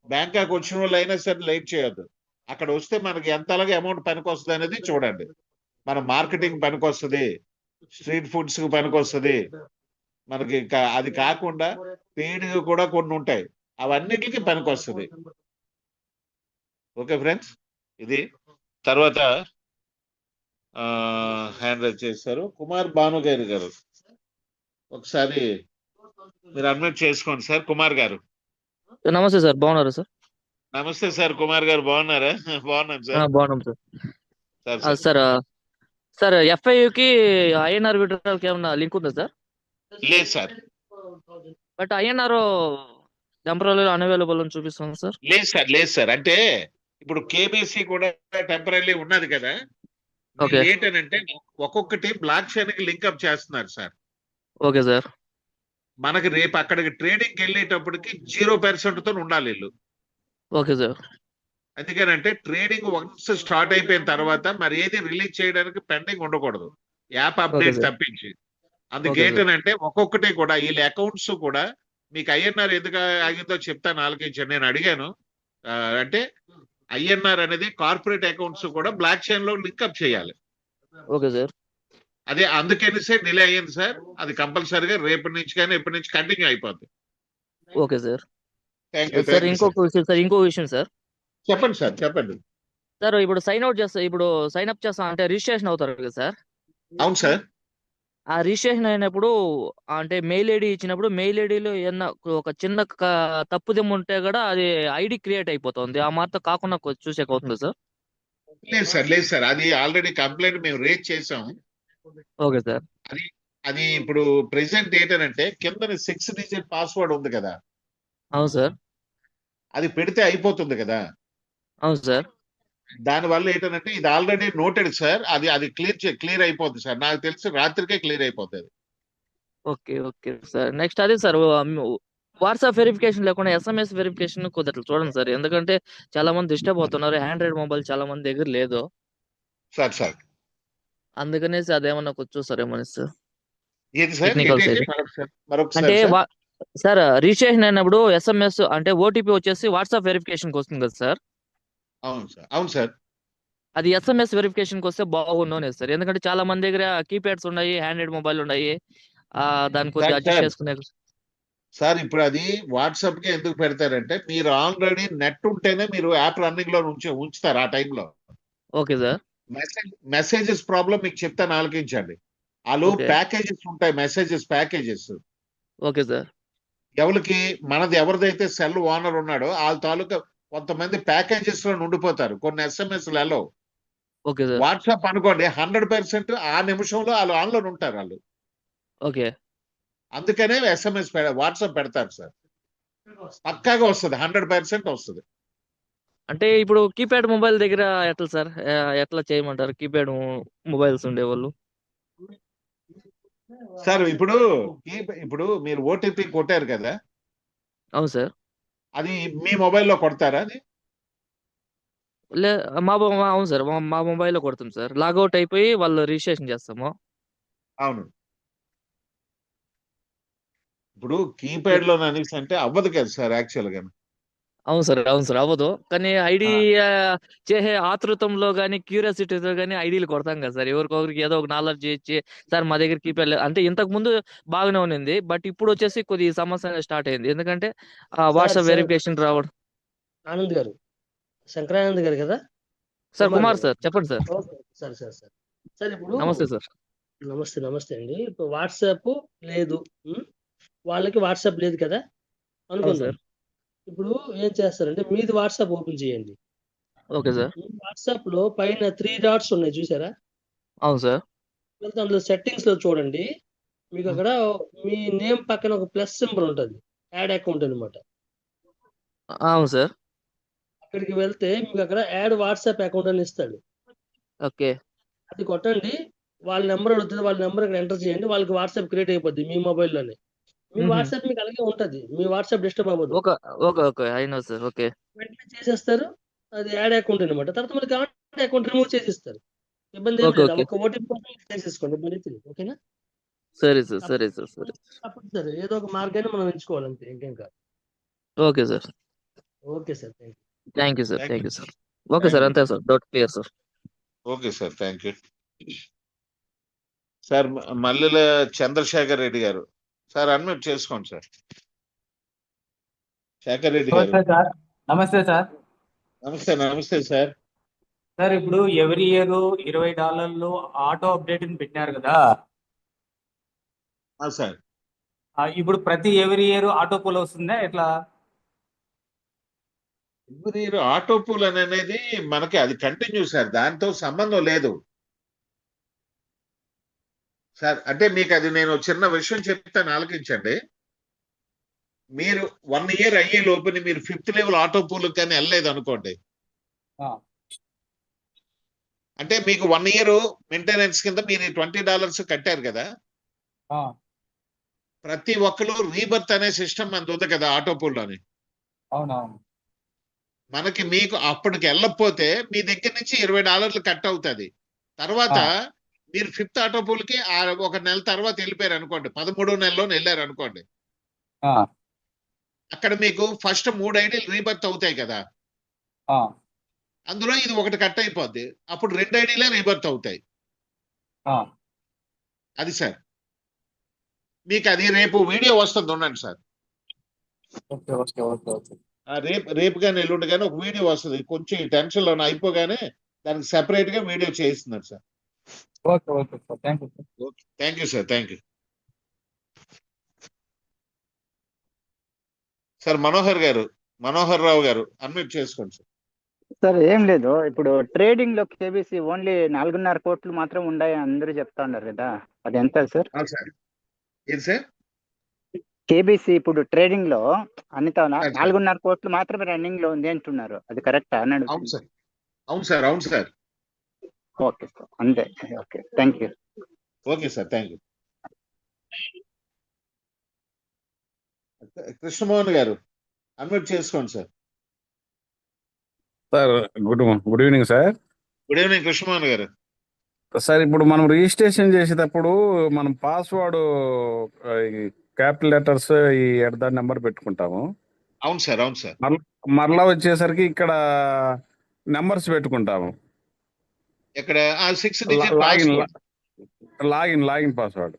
బ్యాంకాక్ వచ్చిన వాళ్ళు అయినా సరే లైట్ చేయొద్దు. అక్కడ వస్తే మనకి ఎంత అలాగే అమౌంట్ పనికొస్తుంది అనేది చూడండి. మన మార్కెటింగ్ పనికొస్తుంది, స్ట్రీట్ ఫుడ్స్ కి పనికొస్తుంది మనకి. అది కాకుండా పెయిడ్ కూడా కొన్ని ఉంటాయి, అవన్నిటికి పనికొస్తుంది. ఓకే ఫ్రెండ్స్, ఇది తర్వాత హ్యాండ్ రైజ్ చేశారు కుమార్ భానుగారి గారు. ఒకసారి మీరు అడ్మిట్ చేసుకోండి సార్. కుమార్ గారు నమస్తే సార్, బాగున్నారా సార్? నమస్తే సార్. కుమార్ గారు బాగున్నారా? బాగున్నాను సార్. బాగున్నాం సార్. సార్ సార్ సార్ ఎఫ్ఐయుకి ఐఎన్ఆర్ విడ్రాల్ కి ఏమన్నా లింక్ ఉందా సార్? లేదు sir. But INR temporary unavailable అని చూపిస్తుంది సార్. లేదు సార్. అంటే ఇప్పుడు కేబీసీ కూడా టెంపరీ ఉన్నది కదా. ఓకే. ఏంటంటే ఒక్కొక్కటి బ్లాక్ చైన్ కి లింక్అప్ చేస్తున్నారు సార్. Okay sir. మనకి రేపు అక్కడికి ట్రేడింగ్ వెళ్ళేటప్పటికి 0% తో ఉండాలి వీళ్ళు. Okay sir. అందుకనంటే ట్రేడింగ్ వన్స్ స్టార్ట్ అయిపోయిన తర్వాత మరి ఏది రిలీజ్ చేయడానికి పెండింగ్ ఉండకూడదు, యాప్ అప్డేట్ తప్పించి. అందుకేంటంటే ఒక్కొక్కటి కూడా వీళ్ళ అకౌంట్స్ కూడా మీకు ఐఎన్ఆర్ ఎందుకు ఆగిందో చెప్తాను, ఆలోచించండి. నేను అడిగాను, అంటే ఐఎన్ఆర్ అనేది కార్పొరేట్ అకౌంట్స్ కూడా బ్లాక్ చైన్ లో లింక్అప్ చేయాలి. Okay sir. అదే అందుకనిసే డిలే అయ్యింది సార్. అది కంపల్సరీగా రేపటి నుంచి కానీ ఎప్పటి నుంచి కంటిన్యూ అయిపోద్ది. Okay sir. Thank you sir ఇంకో విషయం సార్. చెప్పండి సార్, చెప్పండి సార్. ఇప్పుడు సైన్ అప్ చేస్తా అంటే రిజిస్ట్రేషన్ అవుతారు కదా సార్? అవును సార్. ఆ రిజిస్ట్రేషన్ అయినప్పుడు అంటే మెయిల్ ఐడి ఇచ్చినప్పుడు మెయిల్ ఐడిలో ఏమన్నా ఒక చిన్న తప్పుదమ్ము ఉంటే కూడా అది ఐడి క్రియేట్ అయిపోతుంది. ఆ మాత్రం కాకుండా చూసేకి అవుతుంది సార్. లేదు సార్, అది ఆల్రెడీ కంప్లైంట్ మేము రేజ్ చేసాం. Okay sir. అది అది ఇప్పుడు ప్రెసెంట్ ఏంటంటే కింద 6 డిజిట్ పాస్వర్డ్ ఉంది కదా, అవును సార్. అది పెడితే అయిపోతుంది కదా. అవును సార్. దాని వల్ల ఏంటంటే ఇది ఆల్రెడీ నోటెడ్ సార్. అది అది క్లియర్ అయిపోద్ది సార్. నాకు తెలిసి రాత్రికే క్లియర్ అయిపోతుంది. Okay okay sir. నెక్స్ట్ అదే సార్, వాట్సాప్ వెరిఫికేషన్ లేకుండా ఎస్ఎంఎస్ వెరిఫికేషన్ కుదరట్లు చూడండి సార్. ఎందుకంటే చాలా మంది డిస్టర్బ్ అవుతున్నారు. ఆండ్రాయిడ్ మొబైల్ చాలా మంది దగ్గర లేదు. సార్ అందుకనేసి అదేమన్నా కొంచెం చూస్తారేమో సార్. ఏది సార్, టెక్నికల్ సైడ్ అంటే మరొకసారి సార్. సార్ రిజిస్ట్రేషన్ అయినప్పుడు ఎస్ఎంఎస్ అంటే ఓటీపీ వచ్చేసి వాట్సాప్ వెరిఫికేషన్కి వస్తుంది కదా సార్. అవును సార్. అది ఎస్ఎంఎస్ వెరిఫికేషన్కి వస్తే బాగుండు అనేది సార్. ఎందుకంటే చాలా మంది దగ్గర కీప్యాడ్స్ ఉన్నాయి, హ్యాండ్రాయిడ్ మొబైల్ ఉన్నాయి. దాన్ని కొద్దిగా అడ్జస్ట్ చేసుకునే. సార్ ఇప్పుడు అది వాట్సాప్ కి ఎందుకు పెడతారంటే మీరు ఆల్రెడీ నెట్ ఉంటేనే మీరు యాప్ రన్నింగ్ లో ఉంచుతారు ఆ టైంలో. Okay sir. మెసేజెస్ ప్రాబ్లం మీకు చెప్తాను, ఆలోచించండి. వాళ్ళు Okay. ప్యాకేజెస్ ఉంటాయి, ప్యాకేజెస్. Okay sir. ఎవరిదైతే సెల్ ఓనర్ ఉన్నాడో వాళ్ళ తాలూకా కొంతమంది ప్యాకేజెస్ లో ఉండిపోతారు, కొన్ని ఎస్ఎంఎస్లలో. Okay sir. వాట్సాప్ అనుకోండి 100% ఆ నిమిషంలో వాళ్ళు ఆన్లైన్ ఉంటారు వాళ్ళు. ఓకే. అందుకనే ఎస్ఎంఎస్ వాట్సాప్ పెడతారు సార్. పక్కాగా వస్తుంది, 100% వస్తుంది. అంటే ఇప్పుడు కీప్యాడ్ మొబైల్ దగ్గర ఎట్లా సార్, ఎట్లా చేయమంటారు కీప్యాడ్ మొబైల్స్ ఉండేవాళ్ళు? సార్ ఇప్పుడు మీరు ఓటీపీ కొట్టారు కదా, అవును సార్. అది మీ మొబైల్లో కొడతారా? అది లే అవును సార్, మా మొబైల్లో కొడతాం సార్. లాగౌట్ అయిపోయి వాళ్ళు రిజిస్ట్రేషన్ చేస్తాము. అవును. ఇప్పుడు కీప్యాడ్ లో అనేసి అంటే అవ్వదు కదా సార్ యాక్చువల్ గా. అవును సార్ అవ్వదు. కానీ ఐడి చేసే ఆతృతంలో కానీ క్యూరియాసిటీతో కానీ ఐడీలు కొడతాం కదా సార్. ఎవరికొకరికి ఏదో ఒక నాలెడ్జ్ ఇచ్చి సార్ మా దగ్గర కీప్యాడ్ లేదు అంటే. ఇంతకు ముందు బాగానే ఉన్నింది, బట్ ఇప్పుడు వచ్చేసి కొద్ది సమస్య స్టార్ట్ అయింది. ఎందుకంటే వాట్సాప్ వెరిఫికేషన్ రావడం. ఆనంద్ గారు, శంకరానంద్ గారు కదా? సార్ కుమార్ సార్, చెప్పండి సార్. సార్ ఇప్పుడు నమస్తే సార్. నమస్తే అండి. ఇప్పుడు వాట్సాప్ లేదు, వాళ్ళకి వాట్సాప్ లేదు కదా అనుకుందాం. సార్. ఇప్పుడు ఏం చేస్తారంటే మీది వాట్సాప్ ఓపెన్ చేయండి. Okay sir. వాట్సాప్ లో పైన 3 డాట్స్ ఉన్నాయి చూసారా? అవును సార్. అందులో సెట్టింగ్స్ లో చూడండి, మీకు అక్కడ మీ నేమ్ పక్కన ఒక ప్లస్ సింబల్ ఉంటుంది, యాడ్ అకౌంట్ అనమాట. అవును సార్. అక్కడికి వెళ్తే మీకు అక్కడ యాడ్ వాట్సాప్ అకౌంట్ అని ఇస్తాడు. ఓకే. అది కొట్టండి, వాళ్ళ నెంబర్ అడుగుతుంది, వాళ్ళ నెంబర్ ఇక్కడ ఎంటర్ చేయండి, వాళ్ళకి వాట్సాప్ క్రియేట్ అయిపోద్ది మీ మొబైల్లోనే. మీ వాట్సాప్ మీకు అలాగే ఉంటది, మీ వాట్సాప్ డిస్టర్బ్ అవ్వదు. ఓకే అయినా సార్. ఓకే. వెంటనే చేసేస్తారు, అది యాడ్ అకౌంట్ అనమాట. తర్వాత మళ్ళీ కాంటాక్ట్ అకౌంట్ రిమూవ్ చేసిస్తారు. ఇబ్బంది ఏం లేదు. ఒక ఓటీపీ కోసం చేసేసుకోండి, ఇబ్బంది లేదు. ఓకేనా? సరే సార్. తప్పదు సార్, ఏదో ఒక మార్గాన్ని మనం ఎంచుకోవాలి అంతే, ఇంకేం కాదు. Okay sir. Okay sir, thank you sir. Okay sir, అంతే sir. Doubt clear sir. Okay sir, thank you sir. Mallela Chandrasekhar Reddy గారు సార్, అన్మ్యూట్ చేసుకోండి సార్. శేఖర్ రెడ్డి గారు. నమస్తే సార్. నమస్తే సార్. సార్ ఇప్పుడు ఎవ్రీ ఇయర్ $20 ఆటో అప్డేట్ పెట్టినారు కదా సార్. ఇప్పుడు ప్రతి ఎవ్రీ ఇయర్ ఆటో పూల్ వస్తుందా ఎట్లా? మీరు ఆటో పూల్ అనేది మనకి అది కంటిన్యూ సార్, దాంతో సంబంధం లేదు సార్. అంటే మీకు అది నేను చిన్న విషయం చెప్తాను, ఆలకించండి. మీరు 1 ఇయర్ అయ్యే లోపుని మీరు 5th లెవెల్ ఆటో పూల్ కానీ వెళ్ళలేదు అనుకోండి, అంటే మీకు 1 ఇయర్ మెయింటెనెన్స్ కింద మీరు $20 కట్టారు కదా, ప్రతి ఒక్కరు రీబర్త్ అనే సిస్టమ్ మనది ఉంది కదా ఆటో పూల్ లోని. అవునవును. మనకి మీకు అప్పటికి వెళ్ళకపోతే మీ దగ్గర నుంచి $20 కట్ అవుతుంది. తర్వాత మీరు 5th ఆటో పూల్ కి 1 నెల తర్వాత వెళ్ళిపోయారు అనుకోండి, 13వ నెలలో వెళ్ళారు అనుకోండి, అక్కడ మీకు ఫస్ట్ 3 ఐడీలు రీబర్త్ అవుతాయి కదా, అందులో ఇది ఒకటి కట్ అయిపోద్ది, అప్పుడు 2 ఐడీలే రీబర్త్ అవుతాయి. అది సార్, మీకు అది రేపు వీడియో వస్తుంది, ఉండండి సార్. రేపు కానీ ఎల్లుండి కానీ ఒక వీడియో వస్తుంది, కొంచెం టెన్షన్ లో అయిపోగానే దానికి సెపరేట్ గా వీడియో చేయిస్తున్నారు sir. Okay okay sir, thank you sir. Okay, thank you sir, thank you. Sir Manohar Rao గారు అన్మ్యూట్ చేసుకోండి సార్. సార్ ఏం లేదు, ఇప్పుడు ట్రేడింగ్ లో కేబీసీ ఓన్లీ 4.5 కోట్లు మాత్రం ఉన్నాయి అందరూ చెప్తా ఉన్నారు కదా, అది ఎంత సార్? సార్ ఏం సార్? కేబీసీ ఇప్పుడు ట్రేడింగ్ లో అన్నితో సార్. 4.5 కోట్లు మాత్రమే రన్నింగ్ లో ఉంది అంటున్నారు, అది కరెక్టా అని అవును అడుగుతున్నా. సార్, అవును సార్, అవును సార్. ఓకే సార్, అంతే. Okay, thank you. Okay sir, thank you. Krishnamohan గారు అన్మ్యూట్ చేసుకోండి sir. Sir good evening sir. Good evening Krishnamohan గారు. సార్ ఇప్పుడు మనం రిజిస్ట్రేషన్ చేసేటప్పుడు మనం పాస్వర్డ్ క్యాపిటల్ లెటర్స్ ఈ ఎడదా నెంబర్ పెట్టుకుంటాము. అవును సార్, అవును సార్. మరలా వచ్చేసరికి ఇక్కడ నెంబర్స్ పెట్టుకుంటాము. ఇక్కడ 6 digit login password.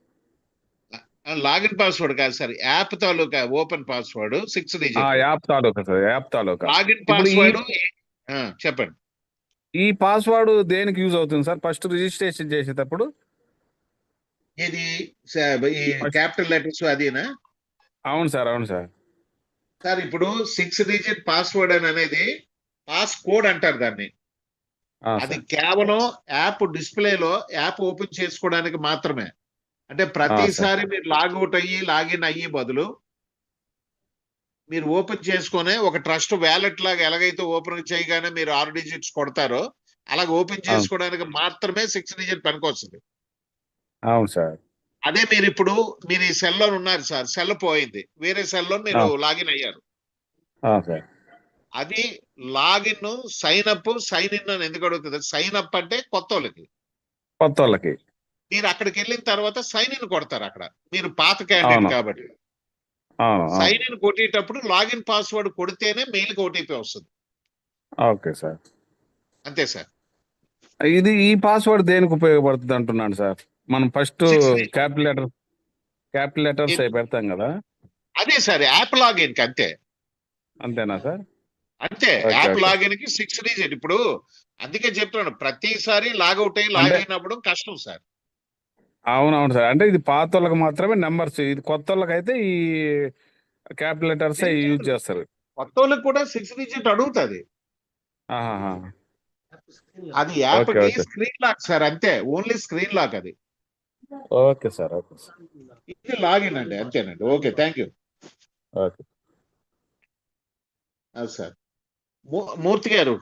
Login password కాదు సార్, యాప్ తాలూకా ఓపెన్ పాస్వర్డ్ 6 డిజిట్. యాప్ తాలూకా సార్, యాప్ తాలూకా. లాగిన్ ఇప్పుడు పాస్వర్డ్ చెప్పండి. ఈ పాస్వర్డ్ దేనికి యూజ్ అవుతుంది సార్ ఫస్ట్ రిజిస్ట్రేషన్ చేసేటప్పుడు? ఇది ఈ క్యాపిటల్ లెటర్స్ అదేనా? అవును సార్, అవును సార్. సార్ ఇప్పుడు 6 డిజిట్ పాస్వర్డ్ అనేది పాస్ కోడ్ అంటారు దాన్ని. అది కేవలం యాప్ డిస్ప్లేలో యాప్ ఓపెన్ చేసుకోవడానికి మాత్రమే. అంటే ప్రతిసారి మీరు లాగౌట్ అయ్యి లాగిన్ అయ్యి బదులు మీరు ఓపెన్ చేసుకునే ఒక ట్రస్ట్ వ్యాలెట్ లాగా ఎలాగైతే ఓపెన్ చేయగానే మీరు 6 డిజిట్స్ కొడతారో అలాగ ఓపెన్ చేసుకోవడానికి మాత్రమే 6 డిజిట్ పనికొస్తుంది. అవును సార్. అదే మీరు ఇప్పుడు మీరు ఈ సెల్లో ఉన్నారు సార్, సెల్ పోయింది, వేరే సెల్లో మీరు లాగిన్ అయ్యారు. అది login sign up sign in అని ఎందుకు అడుగుతుంది? సైన్ అప్ అంటే కొత్త వాళ్ళకి మీరు అక్కడికి వెళ్ళిన తర్వాత సైన్ ఇన్ కొడతారు. అక్కడ మీరు పాత క్యాండిడేట్ కాబట్టి సైన్ ఇన్ కొట్టేటప్పుడు లాగిన్ పాస్వర్డ్ కొడితేనే మెయిల్ కి ఓటీపీ వస్తుంది. ఓకే సార్, అంతే సార్. ఇది ఈ పాస్వర్డ్ దేనికి ఉపయోగపడుతుంది అంటున్నాను సార్. మనం ఫస్ట్ క్యాపిటల్ లెటర్స్ పెడతాం కదా, అదే సార్ యాప్ లాగిన్ కి. అంతేనా సార్? అంతే, యాప్ లాగిన్ కి 6 డిజిట్. ఇప్పుడు అందుకే చెప్తున్నాను, ప్రతిసారి లాగౌట్ అయ్యి లాగిన్ అవ్వడం కష్టం సార్. అవునవును సార్. అంటే ఇది పాత వాళ్ళకి మాత్రమే నెంబర్స్, ఇది కొత్త వాళ్ళకి అయితే ఈ క్యాపిటల్ లెటర్స్ యూజ్ చేస్తారు. కొత్త వాళ్ళకి కూడా 6 డిజిట్ అడుగుతుంది. అది యాప్ కి స్క్రీన్ లాక్ సార్, అంతే, ఓన్లీ స్క్రీన్ లాక్ అది. Okay sir, okay sir. ఇది లాగిన్ అండి, అంతేనండి. Okay, thank you. Okay sir. Murthy గారు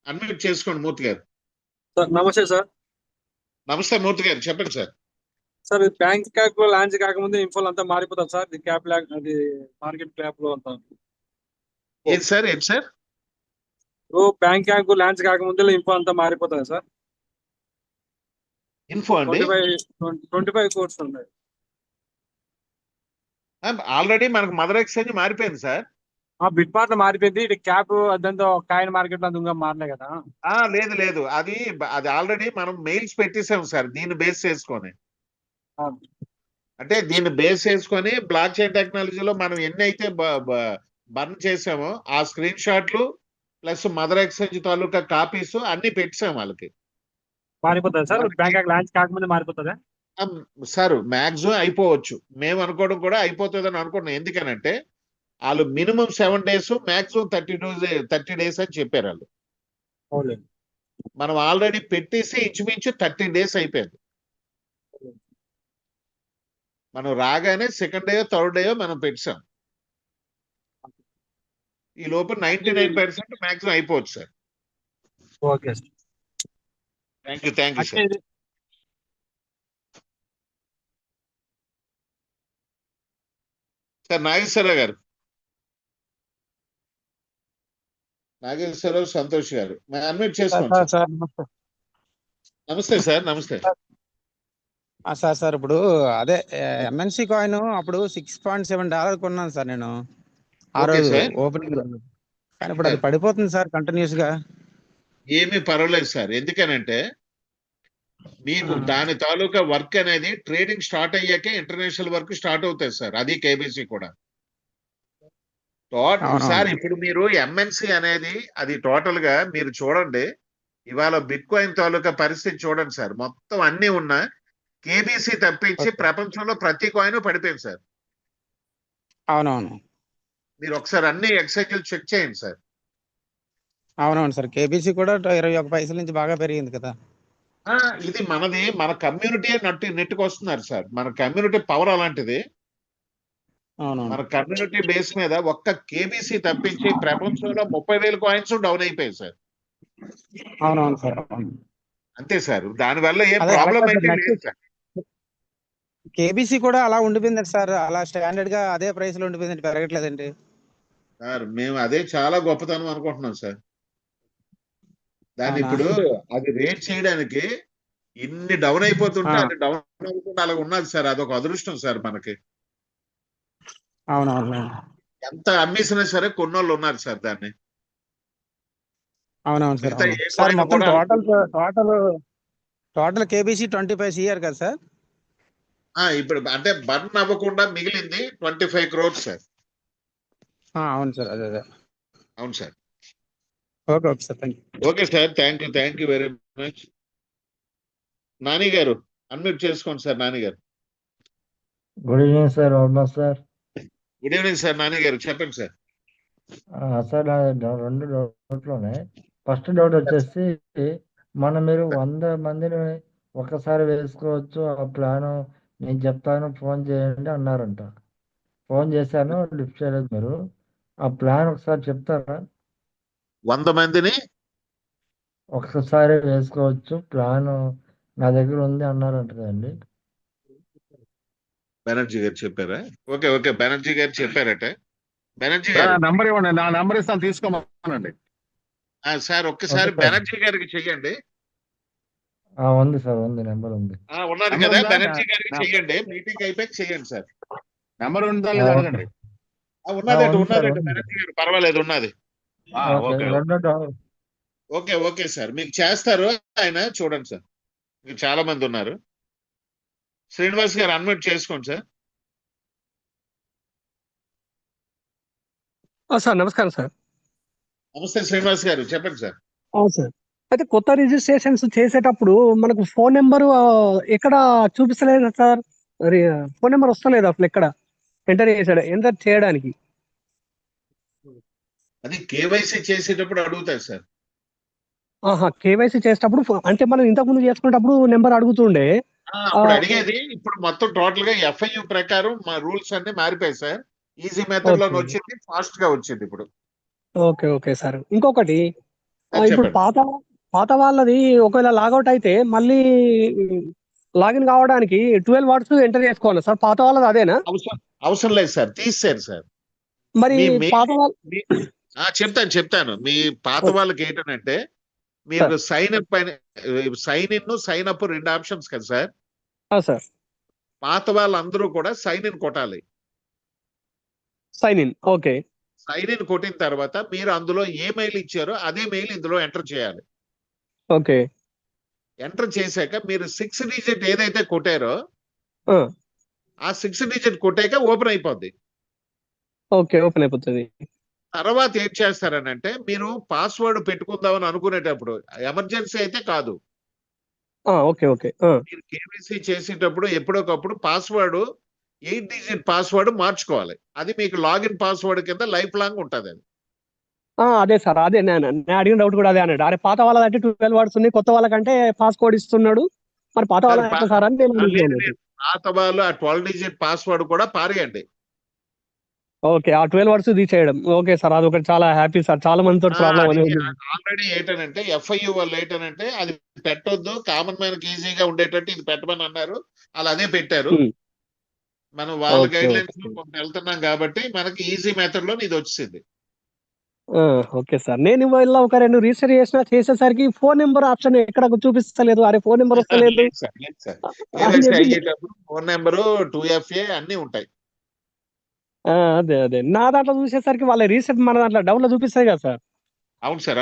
అన్మ్యూట్ చేసుకోండి. మూర్తి గారు. సార్ నమస్తే సార్. నమస్తే మూర్తి గారు, చెప్పండి sir. Sir bank cap launch కాకముందు ఇన్ఫోల్ అంతా మారిపోతుంది సార్, క్యాప్ అది మార్కెట్ క్యాప్ లో అంతా. ఏది సార్, ఏది సార్? బ్యాంక్ క్యాప్ లాంచ్ కాకముందు ఇన్ఫో అంతా మారిపోతుంది సార్. ఇన్ఫో అండి 25 కోర్స్ ఉన్నాయి. ఆల్రెడీ మనకు మదర్ ఎక్స్చేంజ్ మారిపోయింది సార్. బిట్ పార్ట్ మారిపోయింది, ఇటు క్యాప్ అదంతా కాయిన్ మార్కెట్ లో ఇంకా మారలే కదా. లేదు లేదు, అది ఆల్రెడీ మనం మెయిల్స్ పెట్టేసాం సార్ దీన్ని బేస్ చేసుకొని. అంటే దీన్ని బేస్ చేసుకొని బ్లాక్ చైన్ టెక్నాలజీలో మనం ఎన్ని అయితే బర్న్ చేసామో ఆ స్క్రీన్ షాట్లు ప్లస్ మదర్ ఎక్స్చేంజ్ తాలూకా కాపీస్ అన్ని పెట్టాం వాళ్ళకి. మారిపోతుంది సార్, బ్యాంక్ లాంచ్ కాకముందు మారిపోతుందా సార్? మాక్సిమం అయిపోవచ్చు, మేము అనుకోవడం కూడా అయిపోతుందని అనుకుంటున్నాం. ఎందుకనంటే వాళ్ళు మినిమం 7 days, మాక్సిమం 30 days అని చెప్పారు వాళ్ళు. మనం ఆల్రెడీ పెట్టేసి ఇంచుమించు 30 days అయిపోయింది. మనం రాగానే సెకండ్ డే థర్డ్ డే మనం పెట్టాం. ఈ లోపు 99% మాక్సిమం అయిపోవచ్చు sir. Okay sir, thank you sir. Sir Nageswara Rao garu, Nageswara Rao Santosh గారు అన్మ్యూట్ చేసుకోండి సార్. నమస్తే సార్. నమస్తే సార్. ఇప్పుడు అదే ఎంఎన్సి కాయిన్ అప్పుడు $6.7 కొన్నాను సార్ నేను ఆ రోజు ఓపెనింగ్ లో, కానీ ఇప్పుడు అది పడిపోతుంది సార్ కంటిన్యూస్ గా. ఏమీ పర్వాలేదు సార్, ఎందుకనంటే మీకు దాని తాలూకా వర్క్ అనేది ట్రేడింగ్ స్టార్ట్ అయ్యాకే ఇంటర్నేషనల్ వర్క్ స్టార్ట్ అవుతుంది సార్. అది కేబీసీ కూడా సార్. ఇప్పుడు మీరు ఎంఎన్సి అనేది అది టోటల్ గా మీరు చూడండి, ఇవాళ బిట్ కాయిన్ తాలూకా పరిస్థితి చూడండి సార్. మొత్తం అన్ని ఉన్నా కేబీసీ తప్పించి ప్రపంచంలో ప్రతి కాయిన్ పడిపోయింది సార్. అవునవును మీరు ఒకసారి అన్ని ఎక్స్చేంజ్లు చెక్ చేయండి సార్. అవునవును సార్. కేబీసీ కూడా 21 పైసల నుంచి బాగా పెరిగింది కదా. ఇది మనది, మన కమ్యూనిటీ నెట్టుకొస్తున్నారు సార్. మన కమ్యూనిటీ పవర్ అలాంటిది. అవునవును మన కమ్యూనిటీ బేస్ మీద ఒక్క కేబీసీ తప్పించి ప్రపంచంలో 30,000 కాయిన్స్ డౌన్ అయిపోయాయి సార్. అవునవును సార్. అవును. అంతే సార్. దానివల్ల ఏం అదే ప్రాబ్లం అలాగే అయితే నెక్స్ట్ లేదు సార్. కేబీసీ కూడా అలా ఉండిపోయింది సార్. అలా స్టాండర్డ్ గా అదే ప్రైస్ లో ఉండిపోయింది, పెరగట్లేదండి. సార్ మేము అదే చాలా గొప్పతనం అనుకుంటున్నాం సార్. దాన్ని అవునా? ఇప్పుడు అది రేట్ చేయడానికి ఇన్ని డౌన్ అయిపోతుంటే అది డౌన్ అవ్వకుండా అలా ఉన్నది సార్. అదొక అదృష్టం సార్ మనకి. అవునవును ఎంత అమ్మేసినా సరే కొన్నోళ్ళు ఉన్నారు సార్ దాన్ని. అవునవును సార్. మిగతా అవును ఏ సార్. కాయిన్ మొత్తం కూడా టోటల్ కేబీసీ 25 CR కదా సార్. ఇప్పుడు అంటే బర్న్ అవ్వకుండా మిగిలింది 25 crores సార్. అవును సార్. అదే అదే. అవును sir. Okay okay sir. Thank you. Okay sir. Thank you very much. Nani గారు అన్మ్యూట్ చేసుకోండి సార్. నాని గారు good evening sir. Almost sir. Good evening sir. Nani గారు చెప్పండి సార్. సార్ నా 2 డౌట్లు ఉన్నాయి. ఫస్ట్ డౌట్ వచ్చేసి మీరు 100 మందిని ఒకసారి వేసుకోవచ్చు, ఆ ప్లాన్ నేను చెప్తాను ఫోన్ చేయండి అన్నారంట. ఫోన్ చేశాను, లిఫ్ట్ చేయలేదు మీరు. ఆ ప్లాన్ ఒకసారి చెప్తారా? 100 మందిని ఒక్కసారి వేసుకోవచ్చు, ప్లాన్ నా దగ్గర ఉంది అన్నారంట కదండి. బెనర్జీ గారు చెప్పారా? ఓకే బెనర్జీ గారు చెప్పారట. బెనర్జీ గారు నంబర్ ఇవ్వండి, నా నంబర్ ఇస్తాను తీసుకోమనండి. సార్ ఒక్కసారి బెనర్జీ గారికి చెయ్యండి. ఉంది సార్, ఉంది, నెంబర్ ఉంది. ఉన్నది కదా, బెనర్జీ గారికి చెయ్యండి. మీటింగ్ అయిపోయి చెయ్యండి సార్. నెంబర్ ఉందా లేదా అడగండి. ఉన్నదట ఉంది సార్, బెనర్జీ గారు పర్వాలేదు, ఉన్నది. Okay sir. మీకు చేస్తారు ఆయన, చూడండి సార్. మీకు చాలా మంది ఉన్నారు. శ్రీనివాస్ గారు అన్మ్యూట్ చేసుకోండి సార్. సార్ నమస్కారం సార్. నమస్తే శ్రీనివాస్ గారు, చెప్పండి సార్. అవును సార్. అయితే కొత్త రిజిస్ట్రేషన్స్ చేసేటప్పుడు మనకు ఫోన్ నెంబర్ ఎక్కడ చూపిస్తలేదు సార్. ఫోన్ నెంబర్ వస్తలేదు అసలు ఎక్కడ ఎంటర్ చేయడానికి. అది కేవైసీ చేసేటప్పుడు అడుగుతాయి సార్. కేవైసీ చేసేటప్పుడు అంటే మనం ఇంతకు ముందు చేసుకునేటప్పుడు నెంబర్ అడుగుతుండే. అప్పుడు అడిగేది. ఇప్పుడు మొత్తం టోటల్ గా FIU ప్రకారం మా రూల్స్ అన్ని మారిపోయాయి సార్. ఈజీ మెథడ్ లో వచ్చింది, ఫాస్ట్ గా వచ్చింది ఇప్పుడు. Okay sir. ఇంకొకటి, ఇప్పుడు చెప్పండి. పాత వాళ్ళది ఒకవేళ లాగౌట్ అయితే మళ్ళీ లాగిన్ కావడానికి 12 words ఎంటర్ చేసుకోవాలి సార్. పాత వాళ్ళది అదేనా? అవసరం లేదు సార్, తీసేశారు సార్. మరి పాత వాళ్ళు చెప్తాను. మీ పాత వాళ్ళకి ఏంటంటే మీరు సైన్ అప్ పైన sign in, sign up 2 options కదా సార్. సార్ పాత వాళ్ళందరూ కూడా సైన్ ఇన్ కొట్టాలి. Sign in. Okay. Sign in కొట్టిన తర్వాత మీరు అందులో ఏ మెయిల్ ఇచ్చారో అదే మెయిల్ ఇందులో ఎంటర్ చేయాలి. ఓకే. ఎంటర్ చేశాక మీరు 6 digit ఏదైతే కొట్టారో ఆ 6 digit కొట్టాక ఓపెన్ అయిపోద్ది. ఓకే, ఓపెన్ అయిపోతుంది. తర్వాత ఏం చేస్తారనంటే మీరు పాస్వర్డ్ పెట్టుకుందామని అనుకునేటప్పుడు, ఎమర్జెన్సీ అయితే కాదు, ఓకే. మీరు కేవైసీ చేసేటప్పుడు ఎప్పుడొకప్పుడు పాస్వర్డ్ 8 digit పాస్వర్డ్ మార్చుకోవాలి. అది మీకు లాగిన్ పాస్వర్డ్ కింద లైఫ్ లాంగ్ ఉంటుంది. అది అదే సార్. అదే నేను అడిగిన డౌట్ కూడా అదే అన్నాడు. అరే పాత వాళ్ళదంటే 12 words ఉన్నాయి, కొత్త వాళ్ళకంటే పాస్కోడ్ ఇస్తున్నాడు, మరి పాత వాళ్ళ సార్ అని నేను పాత వాళ్ళు ఆ 12 digit పాస్వర్డ్ కూడా పారేయండి. ఓకే, ఆ 12 words తీసేయడం. ఓకే సార్, అది ఒకటి చాలా హ్యాపీ సార్. చాలా మందితో ప్రాబ్లం అనేది ఆల్రెడీ ఏంటంటే FIU వాళ్ళు ఏంటంటే అది పెట్టొద్దు, కామన్ మ్యాన్ కి ఈజీగా ఉండేటట్టు ఇది పెట్టమని అన్నారు. అలా అదే పెట్టారు. మనం వాళ్ళ గైడ్ లైన్స్ లో వెళ్తున్నాం కాబట్టి మనకి ఈజీ మెథడ్ లో ఇది వచ్చింది. Okay sir. నేను ఇవాళ ఒక 2 రిజిస్టర్ చేసేసరికి ఫోన్ నెంబర్ ఆప్షన్ ఎక్కడ చూపిస్తలేదు. అరే ఫోన్ నెంబర్ వస్తలేదు. ఫోన్ నెంబరు 2FA అన్ని ఉంటాయి. అదే నా దాంట్లో చూసేసరికి వాళ్ళ రీసెట్ మన దాంట్లో డౌన్ లో చూపిస్తాయి కదా సార్. అవును సార్.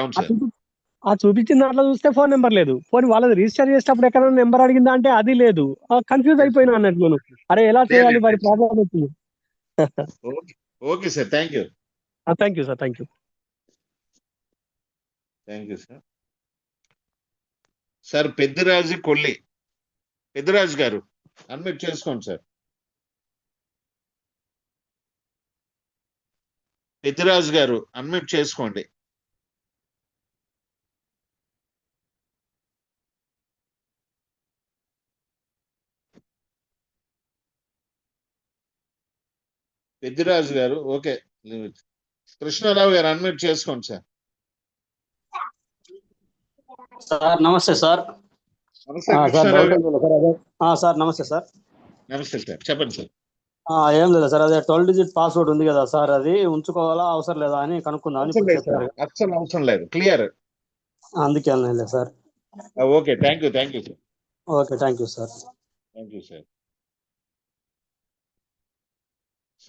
ఆ చూపించిన దాంట్లో చూస్తే ఫోన్ నెంబర్ లేదు. పోనీ వాళ్ళది రిజిస్టర్ చేసేటప్పుడు ఎక్కడ నెంబర్ అడిగిందా అంటే అది లేదు. కన్ఫ్యూజ్ అయిపోయినా అన్నట్టు నేను. అరే ఎలా చేయాలి, మరి ప్రాబ్లం వచ్చింది. Okay sir. Thank you sir. Thank you sir. Thank you sir. Sir Peddiraju Kolli, Peddiraju గారు అన్మ్యూట్ చేసుకోండి సార్. పెద్దిరాజు గారు అన్మ్యూట్ చేసుకోండి. పెద్దిరాజు గారు ఓకే. కృష్ణారావు గారు అన్మ్యూట్ చేసుకోండి సార్. సార్ నమస్తే సార్. నమస్తే కృష్ణారావు గారు. సార్ నమస్తే సార్. నమస్తే సార్, చెప్పండి సార్. ఏం లేదు సార్, అదే 12 డిజిట్ పాస్వర్డ్ ఉంది కదా సార్, అది ఉంచుకోవాలా అవసరం లేదా అని కనుక్కుందామని చెప్పారు. అస్సలు అవసరం లేదు, క్లియర్. అందుకే లేదు sir. Okay, thank you sir. Okay, thank you sir. Thank you sir.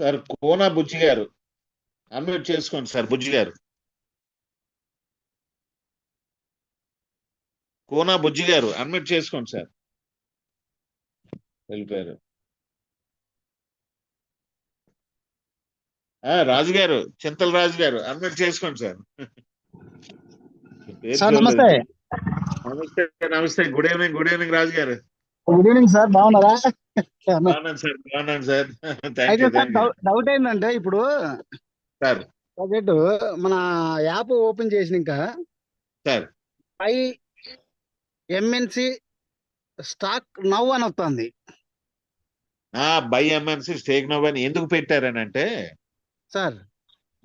Sir Kona Bujji గారు అన్మ్యూట్ చేసుకోండి సార్. బుజ్జి గారు, కోనా బుజ్జి గారు అన్మ్యూట్ చేసుకోండి సార్. వెళ్ళిపోయారు. రాజు గారు, చింతల రాజు గారు అన్మ్యూట్ చేసుకోండి సార్. సార్ నమస్తే. నమస్తే నమస్తే, గుడ్ ఈవినింగ్. గుడ్ ఈవినింగ్ రాజు గారు. గుడ్ ఈవినింగ్ సార్, బాగున్నారా? బాగున్నాను సార్, బాగున్నాను సార్. అయితే సార్ డౌట్ ఏంటంటే ఇప్పుడు సార్ ప్రాజెక్ట్ మన యాప్ ఓపెన్ చేసినాక sir by MNC stock now అని వస్తుంది. బై ఎంఎన్సి స్టేక్ నౌ అని ఎందుకు పెట్టారని అంటే సార్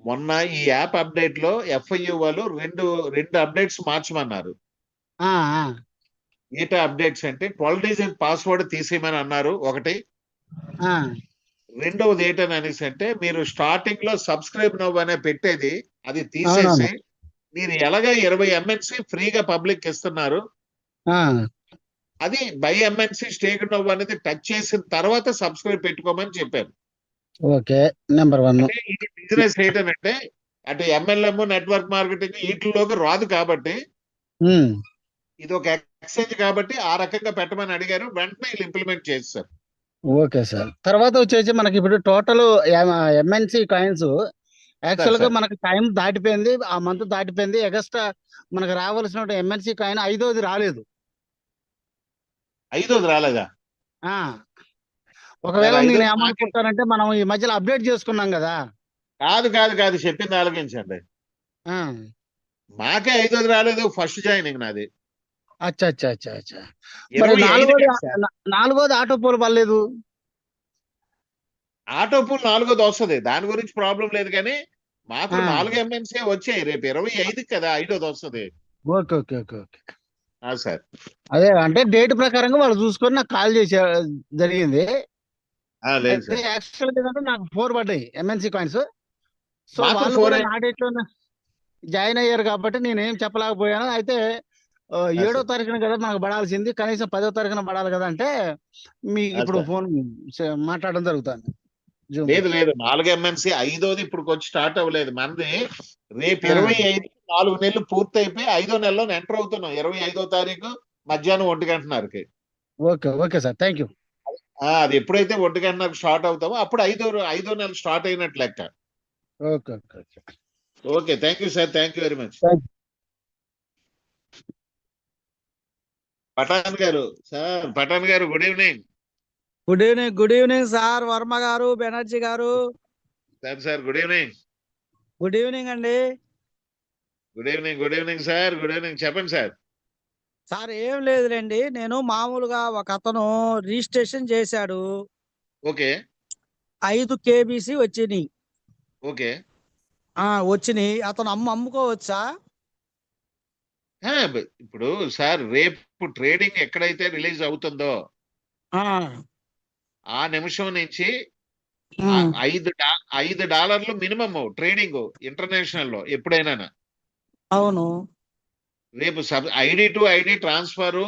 మొన్న ఈ యాప్ అప్డేట్ లో ఎఫ్ఐయు వాళ్ళు రెండు అప్డేట్స్ మార్చమన్నారు. ఏటా అప్డేట్స్ అంటే 12 డిజిట్ పాస్వర్డ్ తీసేయమని అన్నారు ఒకటి. రెండవది ఏంటని అనేసి అంటే మీరు స్టార్టింగ్ లో సబ్స్క్రైబ్ నౌ అనే పెట్టేది అది తీసేసి మీరు ఎలాగ 20 ఎంఎన్సి ఫ్రీగా పబ్లిక్ ఇస్తున్నారు, అది బై ఎంఎన్సి స్టేక్ నౌ అనేది టచ్ చేసిన తర్వాత సబ్స్క్రైబ్ పెట్టుకోమని చెప్పారు. Okay, number 1. ఇది బిజినెస్ ఏంటంటే అటు ఎంఎల్ఎం నెట్వర్క్ మార్కెటింగ్ వీటిలోకి రాదు కాబట్టి ఇది ఒక ఎక్స్చేంజ్ కాబట్టి ఆ రకంగా పెట్టమని అడిగారు. వెంటనే వీళ్ళు ఇంప్లిమెంట్ చేస్తారు. Okay sir. తర్వాత వచ్చేసి మనకి ఇప్పుడు టోటల్ ఎంఎన్సి కాయిన్స్ యాక్చువల్ గా మనకి టైం దాటిపోయింది, ఆ మంత్ దాటిపోయింది. ఎగస్ట్రా మనకు రావాల్సిన ఎంఎన్సి కాయిన్ 5వది రాలేదు. 5వది రాలేదా? ఒకవేళ నేను ఏమనుకుంటానంటే మనం ఈ మధ్యలో అప్డేట్ చేసుకున్నాం కదా. కాదు కాదు కాదు, చెప్పింది ఆలోచించండి. మాకే 5వది రాలేదు, ఫస్ట్ జాయినింగ్ నాది. అచ్చా అచ్చా అచ్చా అచ్చా. మరి 4వది ఆటో పోల్ పర్లేదు. ఆటో పూల్ 4వది వస్తుంది, దాని గురించి ప్రాబ్లం లేదు. కానీ మాకు 4 ఎంఎన్సీ వచ్చాయి. రేపు 25 కదా 5వది వస్తుంది. Okay okay okay okay sir. అదే అంటే డేట్ ప్రకారంగా వాళ్ళు చూసుకొని నాకు కాల్ చేసే జరిగింది. యాక్చువల్ గా నాకు 4 పడ్డాయి ఎంఎన్సి కాయిన్స్. సో వాళ్ళు కూడా నా డేట్ లో జాయిన్ అయ్యారు కాబట్టి నేనేం చెప్పలేకపోయాను. అయితే 7వ తారీఖున కదా మనకు పడాల్సింది, కనీసం 10వ తారీఖున పడాలి కదా అంటే మీకు ఇప్పుడు ఫోన్ మాట్లాడడం జరుగుతుంది. లేదు లేదు, 4 ఎంఎన్సీ 5వది ఇప్పుడు కొంచెం స్టార్ట్ అవ్వలేదు. మనది రేపు 25 4 నెలలు పూర్తి అయిపోయి 5వ నెలలో ఎంటర్ అవుతున్నాం. 25వ తారీఖు మధ్యాహ్నం 1:30కి. Okay okay sir, thank you. అది ఎప్పుడైతే 1:30కి స్టార్ట్ అవుతామో అప్పుడు 5వ నెల స్టార్ట్ అయినట్లు లెక్క. Okay okay okay, thank you sir, thank you very much. Pathan గారు సార్, పఠాన్ గారు good evening. Good evening sir. Varma గారు, బెనర్జీ గారు. Sir good evening. Good evening అండి. Good evening sir. Good evening, చెప్పండి సార్. సార్ ఏం లేదులేండి, నేను మామూలుగా ఒక అతను రిజిస్ట్రేషన్ చేశాడు. ఓకే. 5 KBC వచ్చినాయి. ఓకే. వచ్చినాయి. అతను అమ్ముకోవచ్చా? ఇప్పుడు సార్ రేపు ట్రేడింగ్ ఎక్కడైతే రిలీజ్ అవుతుందో ఆ నిమిషం నుంచి $5 మినిమం ట్రేడింగ్ ఇంటర్నేషనల్ లో ఎప్పుడైనా. అవును. రేపు ఐడి టు ఐడి ట్రాన్స్ఫర్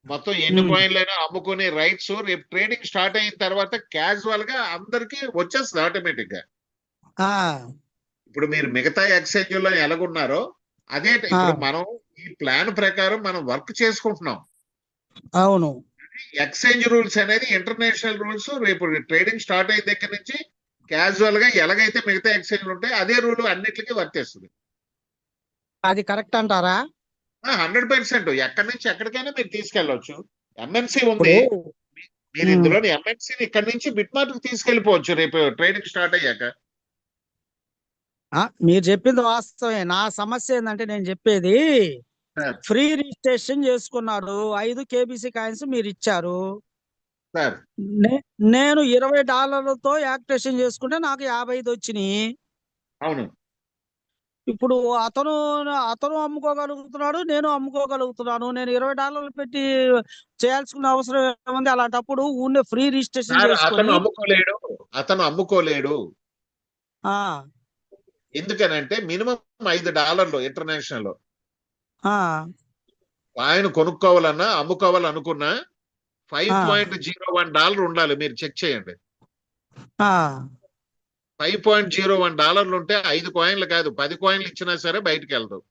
మొత్తం ఎన్ని కాయిన్లైనా అమ్ముకునే రైట్స్ రేపు ట్రేడింగ్ స్టార్ట్ అయిన తర్వాత క్యాజువల్ గా అందరికి వచ్చేస్తుంది ఆటోమేటిక్ గా. ఇప్పుడు మీరు మిగతా ఎక్స్చేంజ్ లో ఎలాగున్నారో అదే ఇప్పుడు మనం ఈ ప్లాన్ ప్రకారం మనం వర్క్ చేసుకుంటున్నాం. అవును. ఎక్స్చేంజ్ రూల్స్ అనేది ఇంటర్నేషనల్ రూల్స్ రేపు ట్రేడింగ్ స్టార్ట్ అయిన దగ్గర నుంచి క్యాజువల్ గా ఎలాగైతే మిగతా ఎక్స్చేంజ్లు ఉంటాయి అదే రూల్ అన్నిటికీ వర్తిస్తుంది. అది కరెక్ట్ అంటారా? 100% ఎక్కడి నుంచి ఎక్కడికైనా మీరు తీసుకెళ్ళవచ్చు. ఎంఎన్సీ ఉంది. మీరు ఇందులోని ఎంఎన్సీని ఇక్కడి నుంచి బిట్మార్క్ తీసుకెళ్ళిపోవచ్చు రేపు ట్రేడింగ్ స్టార్ట్ అయ్యాక. మీరు చెప్పింది వాస్తవమే. నా సమస్య ఏంటంటే నేను చెప్పేది ఫ్రీ రిజిస్ట్రేషన్ చేసుకున్నాడు, 5 కేబీసీ కాయిన్స్ మీరు ఇచ్చారు. నేను $20తో యాక్టివేషన్ చేసుకుంటే నాకు 55 వచ్చినాయి. అవును. ఇప్పుడు అతను అమ్ముకోగలుగుతున్నాడు, నేను అమ్ముకోగలుగుతున్నాను. నేను $20 పెట్టి చేయాల్సిన అవసరం ఏముంది? అలాంటప్పుడు ఊరినే ఫ్రీ రిజిస్ట్రేషన్ అతను చేసుకొని అమ్ముకోలేడు. ఎందుకనంటే మినిమం $5 ఇంటర్నేషనల్ ఆయన కొనుక్కోవాలన్నా అమ్ముకోవాలనుకున్నా $5.01 ఉండాలి. మీరు చెక్ చేయండి. $5.01 ఉంటే 5 కాయిన్లు కాదు 10 కాయిన్లు ఇచ్చినా సరే బయటకు వెళ్తావు.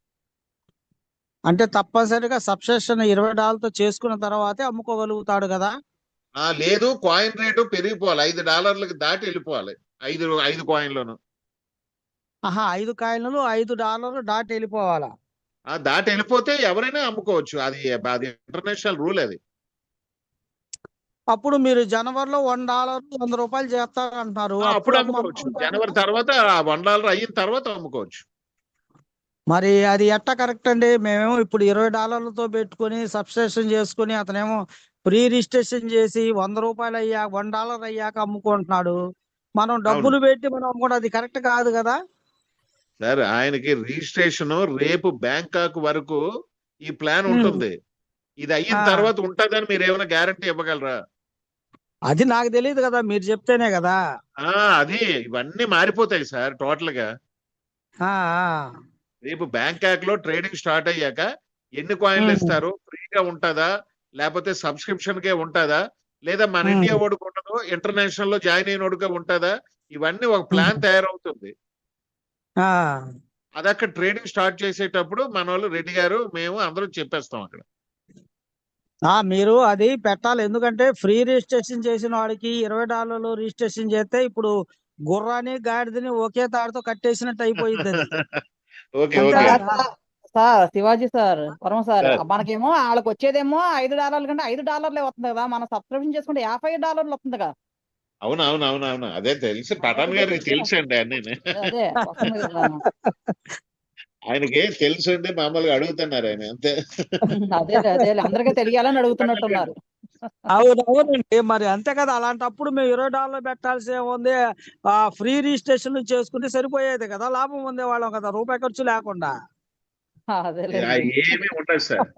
అంటే తప్పనిసరిగా సబ్స్క్రిప్షన్ $20తో చేసుకున్న తర్వాతే అమ్ముకోగలుగుతాడు కదా? లేదు, కాయిన్ రేటు పెరిగిపోవాలి. $5 దాటి వెళ్ళిపోవాలి. 5 కాయిన్లను 5 కాయిన్లు $5 దాటి వెళ్ళిపోవాలా? దాటి వెళ్ళిపోతే ఎవరైనా అమ్ముకోవచ్చు. అది ఇంటర్నేషనల్ రూల్. అది అప్పుడు మీరు జనవరిలో $1 100 చేస్తారు అంటున్నారు. అప్పుడు అమ్ముకోవచ్చు. జనవరి తర్వాత $1 అయిన తర్వాత అమ్ముకోవచ్చు. మరి అది ఎట్టా కరెక్ట్ అండి? మేమేమో ఇప్పుడు $20తో పెట్టుకొని సబ్స్క్రిప్షన్ చేసుకుని అతనేమో ప్రీ రిజిస్ట్రేషన్ చేసి $100 అయ్యాక $1 అయ్యాక అమ్ముకుంటున్నాడు. మనం డబ్బులు పెట్టి మనం అమ్ముకోవడం అది కరెక్ట్ కాదు కదా సార్? ఆయనకి రిజిస్ట్రేషన్ రేపు బ్యాంకాక్ వరకు ఈ ప్లాన్ ఉంటుంది. ఇది అయిన తర్వాత ఉంటదని మీరు ఏమైనా గ్యారంటీ ఇవ్వగలరా? అది నాకు తెలియదు కదా, మీరు చెప్తేనే కదా. అది ఇవన్నీ మారిపోతాయి సార్ టోటల్ గా. రేపు బ్యాంకాక్ లో ట్రేడింగ్ స్టార్ట్ అయ్యాక ఎన్ని కాయిన్లు ఇస్తారు, ఫ్రీగా ఉంటుందా లేకపోతే సబ్స్క్రిప్షన్ కే ఉంటుందా, లేదా మన ఇండియా ఓడికి ఉండదు ఇంటర్నేషనల్ లో జాయిన్ అయిన ఓడికే ఉంటుందా, ఇవన్నీ ఒక ప్లాన్ తయారవుతుంది. అది అక్కడ ట్రేడింగ్ స్టార్ట్ చేసేటప్పుడు మన వాళ్ళు రెడ్డి గారు మేము అందరం చెప్పేస్తాం అక్కడ. మీరు అది పెట్టాలి. ఎందుకంటే ఫ్రీ రిజిస్ట్రేషన్ చేసిన వాడికి $20 రిజిస్ట్రేషన్ చేస్తే ఇప్పుడు గుర్రాన్ని గాడిదని ఒకే తాడుతో కట్టేసినట్టు అయిపోయింది. సార్ శివాజీ సార్, పరమ సార్, మనకేమో వాళ్ళకి వచ్చేదేమో $5 కంటే $5 వస్తుంది కదా, మనం సబ్స్క్రిప్షన్ చేసుకుంటే $50 వస్తుంది కదా. అవును, అదే తెలుసు. పఠాన్ గారికి తెలుసు అండి అన్ని. ఆయనకి తెలుసు అండి, మామూలుగా అడుగుతున్నారు ఆయన అంతే. అదే అందరికీ తెలియాలని అడుగుతున్నట్టున్నారు. అవునండి, మరి అంతే కదా. అలాంటప్పుడు మేము $20 పెట్టాల్సి ఏముంది? ఫ్రీ రిజిస్ట్రేషన్ చేసుకుంటే సరిపోయేది కదా, లాభం ఉండే వాళ్ళం కదా, రూపాయి ఖర్చు లేకుండా. ఏమీ ఉండదు sir.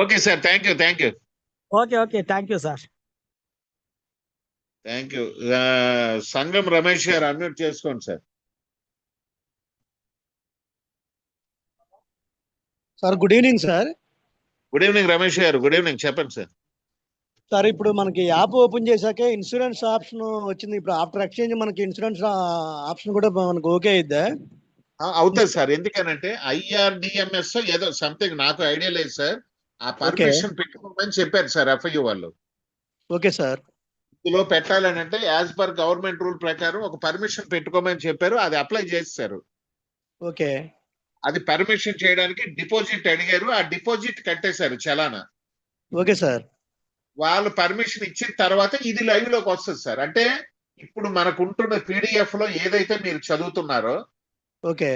Okay sir, thank you. Okay thank you sir. Thank you. Sangam Ramesh గారు అన్మ్యూట్ చేసుకోండి sir. Sir good evening sir. Good evening Ramesh గారు. గుడ్ ఈవినింగ్, చెప్పండి సార్. సార్ ఇప్పుడు మనకి యాప్ ఓపెన్ చేశాకే ఇన్సూరెన్స్ ఆప్షన్ వచ్చింది. ఇప్పుడు ఆఫ్టర్ ఎక్స్చేంజ్ మనకి ఇన్సూరెన్స్ ఆప్షన్ కూడా మనకు ఓకే అయిద్దా? అవుతుంది సార్. ఎందుకనంటే IRDMS ఏదో సంథింగ్ నాకు ఐడియా లేదు సార్. ఆ పర్మిషన్ పెట్టుకోమని చెప్పారు సార్ FIU వాళ్ళు. Okay sir. ఇందులో పెట్టాలని అంటే యాజ్ పర్ గవర్నమెంట్ రూల్ ప్రకారం ఒక పర్మిషన్ పెట్టుకోమని చెప్పారు. అది అప్లై చేస్తారు. ఓకే. అది పర్మిషన్ చేయడానికి డిపాజిట్ అడిగారు. ఆ డిపాజిట్ కట్టేశారు చలానా. Okay sir. వాళ్ళు పర్మిషన్ ఇచ్చిన తర్వాత ఇది లైవ్ లోకి వస్తుంది సార్. అంటే ఇప్పుడు మనకు ఉంటున్న PDF లో ఏదైతే మీరు చదువుతున్నారో ఓకే,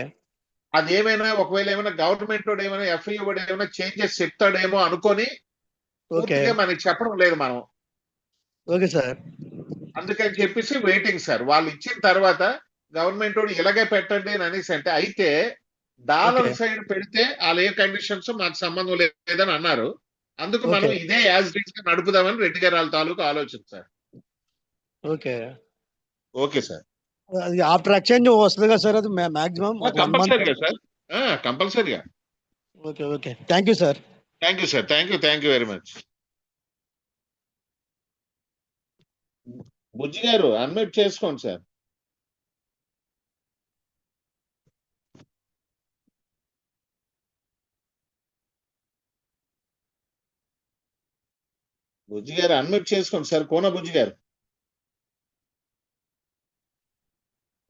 అదేమైనా ఒకవేళ ఏమైనా గవర్నమెంట్ వాడు ఏమైనా FIU వాడు ఏమైనా చేంజెస్ చెప్తాడేమో అనుకొని పూర్తిగా మనకి చెప్పడం లేదు మనం. Okay sir. అందుకని చెప్పేసి వెయిటింగ్ సార్. వాళ్ళు ఇచ్చిన తర్వాత గవర్నమెంట్ వాడు ఇలాగే పెట్టండి అని అనేసి అంటే, అయితే డాలర్ సైడ్ పెడితే వాళ్ళు ఏ కండిషన్స్ మాకు సంబంధం లేదని అన్నారు. అందుకు మనం ఇదే యాజ్ ఇట్ గా నడుపుదామని రెడ్డి గారి వాళ్ళ తాలూకు ఆలోచన సార్. Okay sir. అది ఆఫ్టర్ ఎక్స్చేంజ్ వస్తుంది కదా సార్? అది మాక్సిమం కంపల్సరీగా సార్, కంపల్సరీగా. Okay thank you sir. Thank you sir. Thank you very much. Bujji గారు అన్మ్యూట్ చేసుకోండి సార్. బుజ్జి గారు అన్మ్యూట్ చేసుకోండి సార్. కోన బుజ్జి గారు.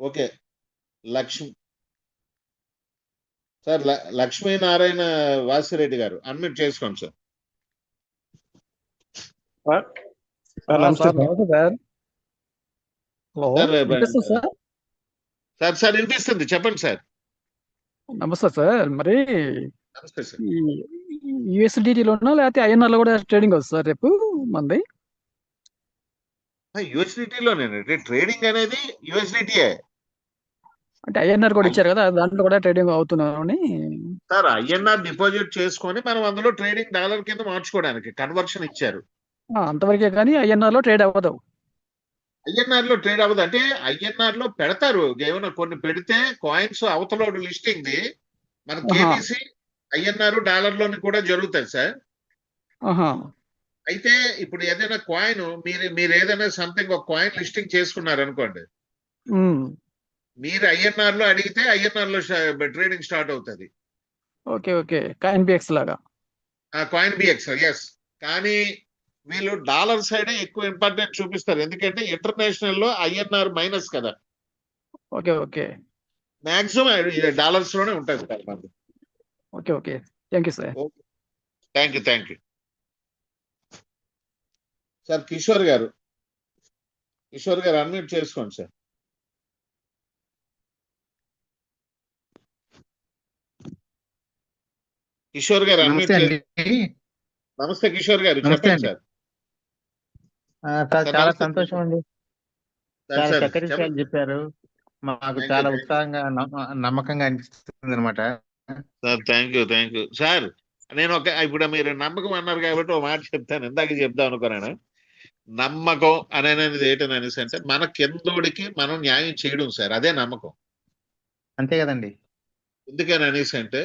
ఓకే. లక్ష్మి సార్ లక్ష్మీనారాయణ వాసిరెడ్డి గారు అన్మ్యూట్ చేసుకోండి సార్. నమస్తే సార్ సార్. హలో, వినిపిస్తుంది సార్? సార్ సార్ వినిపిస్తుంది, చెప్పండి సార్. నమస్తే సార్. మరి నమస్తే సార్. ఈ యూఎస్డిటీలోనా లేకపోతే ఐఎన్ఆర్ లో కూడా ట్రేడింగ్ వస్తుంది సార్ రేపు మంది? యూఎస్డిటీలోనేనండి ట్రేడింగ్ అనేది, యూఎస్డిటీయే అంటే ఐఎన్ఆర్ కూడా ఇచ్చారు కదా, దాంట్లో కూడా ట్రేడింగ్ అవుతున్నాను. సార్. ఐఎన్ఆర్ డిపాజిట్ చేసుకొని మనం అందులో ట్రేడింగ్ డాలర్ కింద మార్చుకోవడానికి కన్వర్షన్ ఇచ్చారు. అంతవరకే కానీ ఐఎన్ఆర్ లో ట్రేడ్ అవ్వదు. ఐఎన్ఆర్ లో ట్రేడ్ అవ్వదు అంటే ఐఎన్ఆర్ లో పెడతారు, ఏమైనా కొన్ని పెడితే కాయిన్స్ అవతల లిస్టింగ్ ది మన కేబీసీ ఐఎన్ఆర్ డాలర్ లోని కూడా జరుగుతాయి సార్. అయితే ఇప్పుడు ఏదైనా కాయిన్ మీరు ఏదైనా సంథింగ్ ఒక కాయిన్ లిస్టింగ్ చేసుకున్నారు అనుకోండి, మీరు ఐఎన్ఆర్ లో అడిగితే ఐఎన్ఆర్ లో ట్రేడింగ్ స్టార్ట్ అవుతుంది. ఓకే ఓకే, కాయిన్ బిఎక్స్ లాగా. Coin BX, yes. కానీ వీళ్ళు డాలర్ సైడే ఎక్కువ ఇంపార్టెంట్ చూపిస్తారు, ఎందుకంటే ఇంటర్నేషనల్ లో ఐఎన్ఆర్ మైనస్ కదా. ఓకే ఓకే, మాక్సిమం డాలర్స్ లోనే ఉంటుంది సార్ మనది. Okay okay, thank you sir. Thank you sir. Kishore గారు అన్మ్యూట్ చేసుకోండి సార్. కిషోర్ గారు అన్మ్యూట్ నమస్తే కిషోర్ గారు, చెప్పండి సార్. చాలా సంతోషం అండి. చాలా చక్కటి విషయాలు చెప్పారు. మాకు చాలా ఉత్సాహంగా నమ్మకంగా అనిపిస్తుంది అనమాట సార్. Thank you sir. నేను ఇప్పుడు మీరు నమ్మకం అన్నారు కాబట్టి ఒక మాట చెప్తాను, ఇందాక చెప్దాం అనుకున్నాను. నమ్మకం అనేది ఏంటనేసి అంటే మన కిందోడికి మనం న్యాయం చేయడం సార్, అదే నమ్మకం. అంతే కదండి. ఎందుకని అనేసి అంటే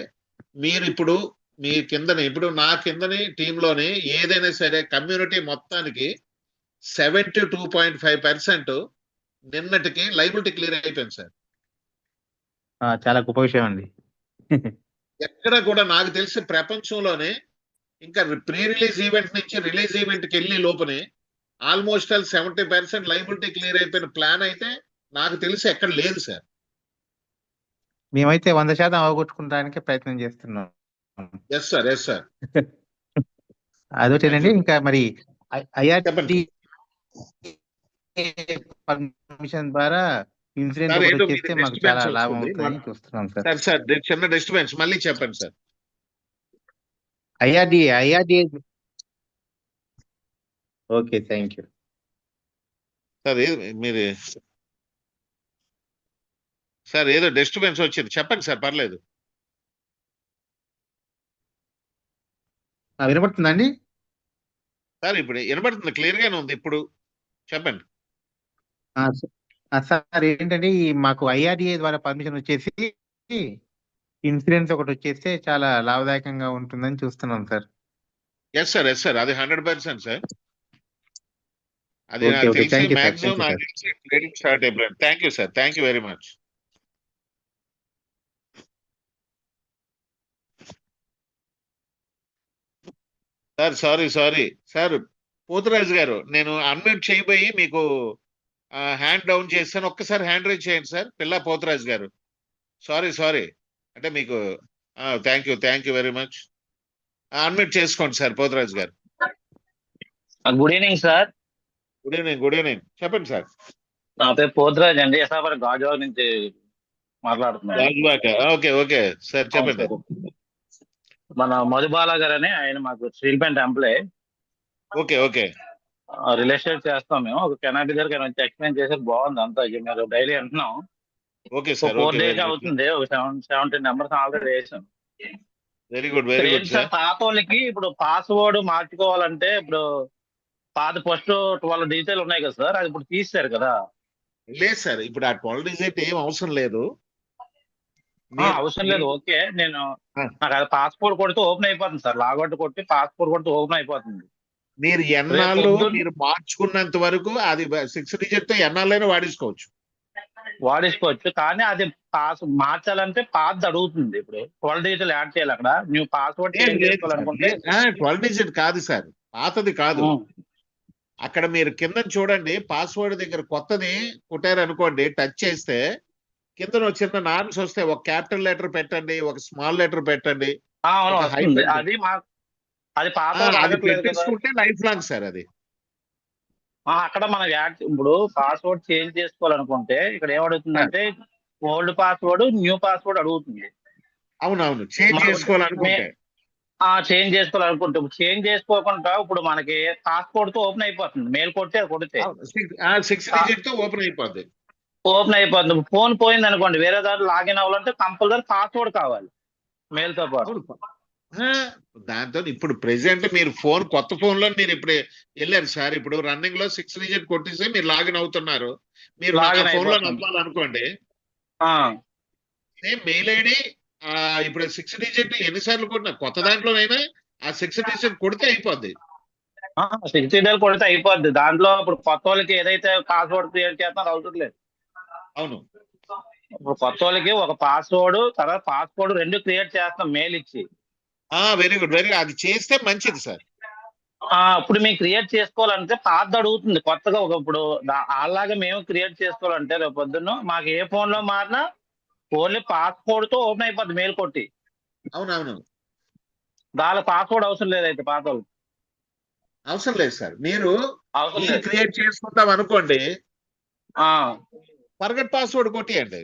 మీరు ఇప్పుడు మీ కిందని, ఇప్పుడు నా కిందని టీంలోని ఏదైనా సరే కమ్యూనిటీ మొత్తానికి 72.5% నిన్నటికి లైబిలిటీ క్లియర్ అయిపోయింది సార్. చాలా గొప్ప విషయం అండి. ఎక్కడ కూడా నాకు తెలిసి ప్రపంచంలోనే ఇంకా ప్రీ రిలీజ్ ఈవెంట్ నుంచి రిలీజ్ ఈవెంట్కి వెళ్ళి లోపనే ఆల్మోస్ట్ 70% లైబిలిటీ క్లియర్ అయిపోయిన ప్లాన్ అయితే నాకు తెలిసి ఎక్కడ లేదు సార్. మేమైతే 100% అవగొట్టుకోవడానికి ప్రయత్నం చేస్తున్నాం. Yes sir. అదొకటేనండి. ఇంకా మరి ఐఆర్టీ పర్మిషన్ ద్వారా ఇన్సూరెన్స్ చేస్తే మాకు చాలా లాభం అవుతుందని చూస్తున్నాం సార్. సార్ చిన్న డిస్టర్బెన్స్, మళ్ళీ చెప్పండి sir. IRD okay, thank you sir. మీరు సార్ ఏదో డిస్టర్బెన్స్ వచ్చింది, చెప్పండి సార్, పర్లేదు. వినపడుతుందండి సార్? ఇప్పుడు వినపడుతుంది, క్లియర్ గానే ఉంది, ఇప్పుడు చెప్పండి. సార్ ఏంటంటే మాకు ఐఆర్డిఏ ద్వారా పర్మిషన్ వచ్చేసి ఇన్సూరెన్స్ ఒకటి వచ్చేస్తే చాలా లాభదాయకంగా ఉంటుందని చూస్తున్నాం సార్. ఎస్ సార్, అది 100% సార్. అది okay, okay, thank you sir. Maximum trading start అయిపోయింది. Thank you sir, thank you very much. Sir sorry sir. Poturaju గారు, నేను అన్మ్యూట్ చేయబోయి మీకు హ్యాండ్ డౌన్ చేస్తాను, ఒక్కసారి హ్యాండ్ రైజ్ చేయండి సార్. పిల్ల పోతురాజు గారు, సారీ అంటే మీకు thank you very much. Unmute చేసుకోండి సార్ పోతురాజు గారు. Good evening sir. Good evening, చెప్పండి సార్. నా పేరు పోతురాజ్ అండి, ఎస్ఆర్ గాజువాక నుంచి మాట్లాడుతున్నాను. ఓకే సార్, చెప్పండి. మన మధుబాల గారు అని ఆయన మాకు steel plant employee. Okay real estate చేస్తాం మేము. ఒక కెనాబీ దగ్గర వచ్చి ఎక్స్ప్లెయిన్ చేసేది బాగుంది అంతా. మీరు డైలీ అంటున్నాం. Okay sir. 4 days అవుతుంది, ఒక 17 numbers ఆల్రెడీ వేసాం. Very good sir. పాత వాళ్ళకి ఇప్పుడు పాస్వర్డ్ మార్చుకోవాలంటే ఇప్పుడు పాత ఫస్ట్ 12 డిజిటల్ ఉన్నాయి కదా సార్, అది ఇప్పుడు తీస్తారు కదా. లేదు సార్, ఇప్పుడు ఆ 12 డిజిట్ ఏం అవసరం లేదు. అవసరం లేదు. ఓకే, నేను నాకు అది పాస్పోర్ట్ కొడితే ఓపెన్ అయిపోతుంది సార్. లాగౌట్ కొట్టి పాస్పోర్ట్ కొడితే ఓపెన్ అయిపోతుంది. మీరు ఎన్నాళ్ళు మీరు మార్చుకున్నంత వరకు అది 6 డిజిట్ తో ఎన్నాళ్ళైనా వాడేసుకోవచ్చు. కానీ అది మార్చాలంటే పాత అడుగుతుంది. ఇప్పుడు 12 డిజిటల్ యాడ్ చేయాలి అక్కడ. నువ్వు పాస్వర్డ్ చేసుకోవాలనుకుంటే 12 డిజిట్ కాదు సార్, పాతది కాదు. అక్కడ మీరు కింద చూడండి, పాస్వర్డ్ దగ్గర కొత్తది కుట్టారు అనుకోండి, టచ్ చేస్తే కింద చిన్న నార్మ్స్ వస్తాయి. ఒక క్యాపిటల్ లెటర్ పెట్టండి, ఒక స్మాల్ లెటర్ పెట్టండి, అవును ఒక వస్తుంది. హైఫెన్ అది అది పాత అది రాగట్లేదు కదా. పెట్టేసుకుంటే లైఫ్ లాంగ్ సార్ అది. అక్కడ మనం ఇప్పుడు పాస్వర్డ్ చేంజ్ చేసుకోవాలనుకుంటే ఇక్కడ ఏమడుగుతుందంటే ఓల్డ్ పాస్వర్డ్, న్యూ పాస్వర్డ్ అడుగుతుంది. అవునవును, చేంజ్ చేసుకోవాలనుకుంటే. చేంజ్ చేసుకోవాలనుకుంటే చేంజ్ చేసుకోకుండా ఇప్పుడు మనకి పాస్పోర్ట్ తో ఓపెన్ అయిపోతుంది. మెయిల్ కొడితే 6 డిజిట్ తో ఓపెన్ అయిపోద్ది. ఫోన్ పోయింది అనుకోండి, వేరే దాంట్లో లాగిన్ అవ్వాలంటే కంపల్సరీ పాస్వర్డ్ కావాలి మెయిల్ తో పాటు. దాంతో ఇప్పుడు ప్రెసెంట్ మీరు కొత్త ఫోన్ లో మీరు ఇప్పుడు వెళ్ళారు సార్, ఇప్పుడు రన్నింగ్ లో 6 డిజిట్ కొట్టేసి మీరు లాగిన్ అవుతున్నారు. మీరు ఫోన్ లో నమ్మాలనుకోండి, మెయిల్ ఐడి ఇప్పుడు 6 డిజిట్ ఎన్నిసార్లు కొట్టినా కొత్త దాంట్లోనైనా ఆ 6 డిజిట్ కొడితే అయిపోద్ది. 6 డిజిట్ కొడితే అయిపోద్ది. దాంట్లో ఇప్పుడు కొత్త వాళ్ళకి ఏదైతే పాస్వర్డ్ క్రియేట్ చేస్తారో అవసరం లేదు. అవును, ఇప్పుడు కొత్త వాళ్ళకి ఒక పాస్వర్డ్ తర్వాత పాస్వర్డ్ 2 క్రియేట్ చేస్తాం మెయిల్ ఇచ్చి. Very good, very good. అది చేస్తే మంచిది సార్. ఇప్పుడు మేము క్రియేట్ చేసుకోవాలంటే పాత అడుగుతుంది కొత్తగా. ఇప్పుడు అలాగే మేము క్రియేట్ చేసుకోవాలంటే రేపు పొద్దున్న మాకు ఏ ఫోన్ లో మారినా ఓన్లీ పాస్వర్డ్ తో ఓపెన్ అయిపోద్ది మెయిల్ కొట్టి. అవునవును, దాని పాస్వర్డ్ అవసరం లేదు. అయితే పాత వాళ్ళు అవసరం లేదు సార్. మీరు అవసరం లేదు. క్రియేట్ చేసుకుంటాం అనుకోండి, ఫర్గెట్ పాస్వర్డ్ కొట్టియండి.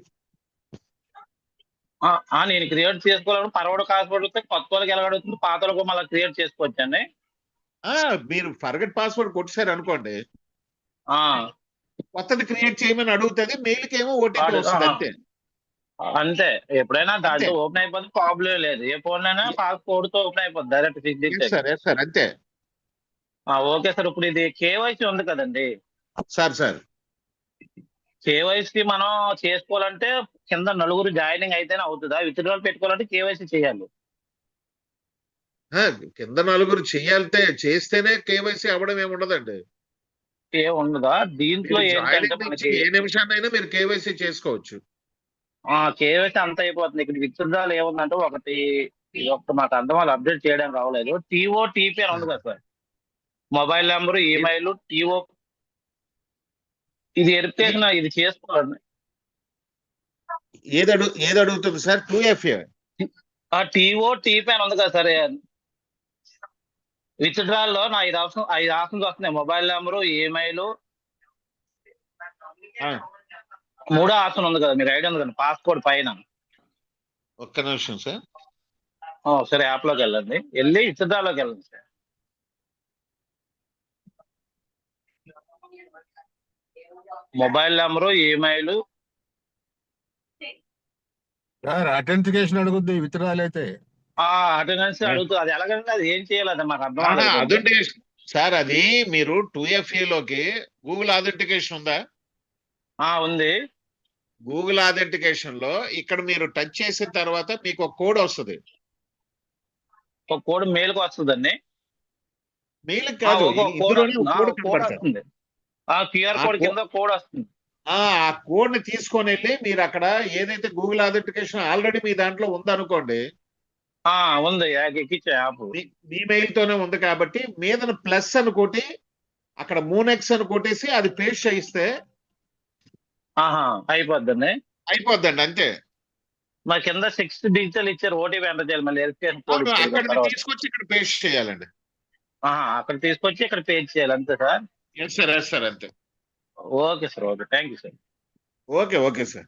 నేను క్రియేట్ చేసుకోవాలని ఫర్వర్డ్ పాస్వర్డ్ వస్తే కొత్త వాళ్ళకి ఎలా అడుగుతుంది, పాత వాళ్ళకు మళ్ళీ క్రియేట్ చేసుకోవచ్చండి. మీరు ఫర్గెట్ పాస్వర్డ్ కొట్టేశారు అనుకోండి, కొత్తది క్రియేట్ చేయమని అడుగుతుంది, మెయిల్ కి ఏమో ఓటీపీ వస్తుంది అంతే. అంతే, ఎప్పుడైనా దాంట్లో ఓపెన్ అయిపోతే ప్రాబ్లం లేదు. ఏ ఫోన్ అయినా పాస్పోర్ట్ తో ఓపెన్ అయిపోతుంది డైరెక్ట్ 6 డిజిట్. అంతే. ఓకే సార్, ఇప్పుడు ఇది కేవైసీ ఉంది కదండి సార్. కేవైసీ మనం చేసుకోవాలంటే కింద 9 జాయినింగ్ అయితేనే అవుతుందా? విత్డ్రాల్ పెట్టుకోవాలంటే కేవైసీ చేయాలి. కింద 9 చేస్తేనే కేవైసీ అవ్వడం ఏమి ఉండదండి. ఉండదా? దీంట్లో ఏంటంటే మనకి ఏ నిమిషాన్నైనా మీరు కేవైసీ చేసుకోవచ్చు. కేవైసీ అంత అయిపోతుంది. ఇక్కడ విత్డ్రాల్ ఏముందంటే ఒకటి మాకు అర్థం వాళ్ళు అప్డేట్ చేయడానికి రావలేదు. TOTP అని ఉంది కదా sir, mobile number, email, TO. ఇది వెరిఫికేషన్ ఇది చేసుకోవాలండి. ఏది అడుగుతుంది సార్? 2FA. TOTP అని ఉంది కదా సార్. విత్డ్రాల్ లో నా 5 ఆప్షన్స్ వస్తున్నాయి. మొబైల్ నెంబరు, ఈమెయిల్, 3వ ఆప్షన్ ఉంది కదా, మీరు ఐడి ఉంది కదా పాస్పోర్ట్ పైన. ఒక్క నిమిషం సార్. సరే, యాప్ లోకి వెళ్ళండి, వెళ్ళి విత్డ్రాల్ లోకి వెళ్ళండి sir. Mobile number, email. Authentication అడుగుద్ది విత్డ్రాల్ అయితే. అటెండెన్స్ అడుగుతుంది. అది ఎలాగంటే అది ఏం చేయాలి మాకు అర్థం అథెంటికేషన్ సార్. అది మీరు 2FA లోకి గూగుల్ అథెంటికేషన్ ఉందా? ఉంది. గూగుల్ అథెంటికేషన్ లో ఇక్కడ మీరు టచ్ చేసిన తర్వాత మీకు ఒక కోడ్ వస్తుంది. ఒక కోడ్ మెయిల్ కి వస్తుందండి. మెయిల్ కాదు, కోడ్ వస్తుంది. QR కోడ్ కింద కోడ్ వస్తుంది. ఆ కోడ్ ని తీసుకొని వెళ్ళి మీరు అక్కడ ఏదైతే గూగుల్ అథెంటికేషన్ ఆల్రెడీ మీ దాంట్లో ఉందనుకోండి, ఉంది ఎక్కించే యాప్ మీ మెయిల్ తోనే ఉంది కాబట్టి మీద ప్లస్ అని కొట్టి అక్కడ 3x అని కొట్టేసి అది పేస్ట్ చేయిస్తే అయిపోద్దండి అంతే. మా కింద 6 డిజిటల్ ఇచ్చారు, ఓటీపీ ఎంటర్ చేయాలి. మళ్ళీ అక్కడ తీసుకొచ్చి ఇక్కడ పేస్ట్ చేయాలండి. అక్కడ తీసుకొచ్చి ఇక్కడ పేస్ట్ చేయాలి అంతే సార్. ఎస్ సార్ అంతే. Okay sir, okay, thank you sir. Okay sir.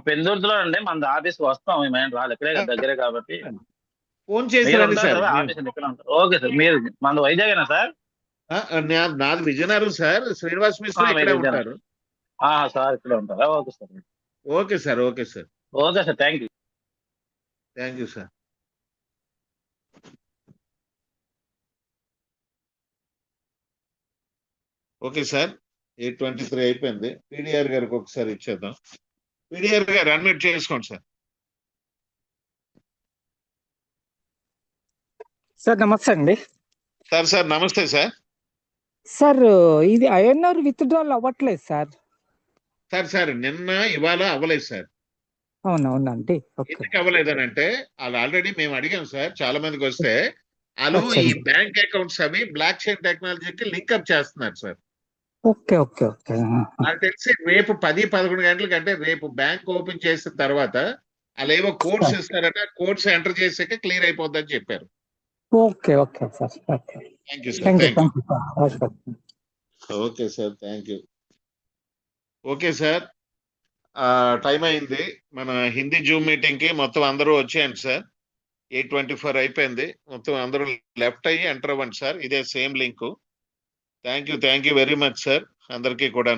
పెందుర్తిలో అండి మన ఆఫీస్ వస్తాం, మేము రాలేదు, ఇక్కడే దగ్గరే కాబట్టి ఫోన్ చేసి ఆఫీస్ ఇక్కడ ఉంటారు. ఓకే సార్, మీరు మన వైజాగేనా సార్? నాది విజయనగరం సార్. శ్రీనివాస్ మిశ్రా ఇక్కడే ఉంటారు సార్, ఇక్కడే ఉంటారా? Okay sir. Okay sir. Okay sir, thank you sir. Okay sir, 8:23 అయిపోయింది. PDR గారికి ఒకసారి ఇచ్చేద్దాం. PDR గారు అన్మ్యూట్ చేసుకోండి సార్. సార్ నమస్తే అండి. సార్ నమస్తే సార్. సార్ ఇది INR విత్డ్రాల్ అవ్వట్లేదు సార్. సార్ నిన్న ఇవాళ అవ్వలేదు సార్. అవునవునండి. ఎందుకు అవ్వలేదని అంటే వాళ్ళు ఆల్రెడీ మేము అడిగాం సార్, చాలా మందికి వస్తే వాళ్ళు ఈ బ్యాంక్ అకౌంట్స్ అవి బ్లాక్ చైన్ టెక్నాలజీకి లింక్అప్ చేస్తున్నారు సార్. ఓకే ఓకే ఓకే నాకు తెలిసి రేపు 10-11 గంటలకి, అంటే రేపు బ్యాంక్ ఓపెన్ చేసిన తర్వాత వాళ్ళు ఏవో కోడ్స్ ఇస్తారట, కోడ్స్ ఎంటర్ చేసాక క్లియర్ అయిపోద్దని చెప్పారు. Okay okay sir okay thank you sir. Thank you thank you. Thank you sir okay sir, thank you. Okay sir, time అయింది. మన హిందీ జూమ్ మీటింగ్ కి మొత్తం అందరూ వచ్చేయండి సార్. 8:24 అయిపోయింది. మొత్తం అందరూ లెఫ్ట్ అయ్యి ఎంటర్ అవ్వండి సార్. ఇదే same link. Thank you very much sir అందరికీ కూడా.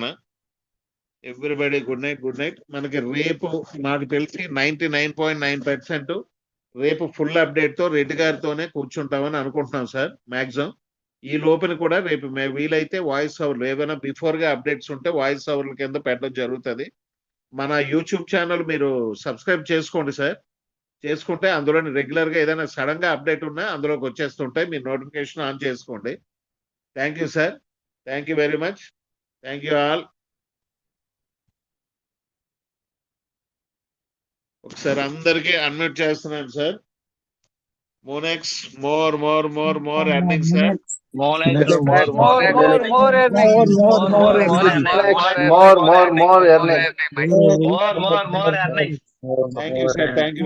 Everybody good night, good night. మనకి రేపు నాకు తెలిసి 99.9% రేపు ఫుల్ అప్డేట్ తో రెడ్డి గారితోనే కూర్చుంటామని అనుకుంటున్నాం సార్. మాక్సిమం ఈ లోపల కూడా రేపు వీలైతే వాయిస్ ఓవర్లు ఏమైనా బిఫోర్ గా అప్డేట్స్ ఉంటే వాయిస్ ఓవర్ల కింద పెట్టడం జరుగుతుంది. మన యూట్యూబ్ ఛానల్ మీరు సబ్స్క్రైబ్ చేసుకోండి సార్. చేసుకుంటే అందులో రెగ్యులర్ గా ఏదైనా సడన్ గా అప్డేట్ ఉన్నా అందులోకి వచ్చేస్తుంటాయి. మీరు నోటిఫికేషన్ ఆన్ చేసుకోండి. Thank you sir. Thank you very much. Thank you all. ఒకసారి అందరికి అన్మ్యూట్ చేస్తున్నాను sir. Monex more earning sir. Monex More earning. Earning. Thank you, sir. Thank you.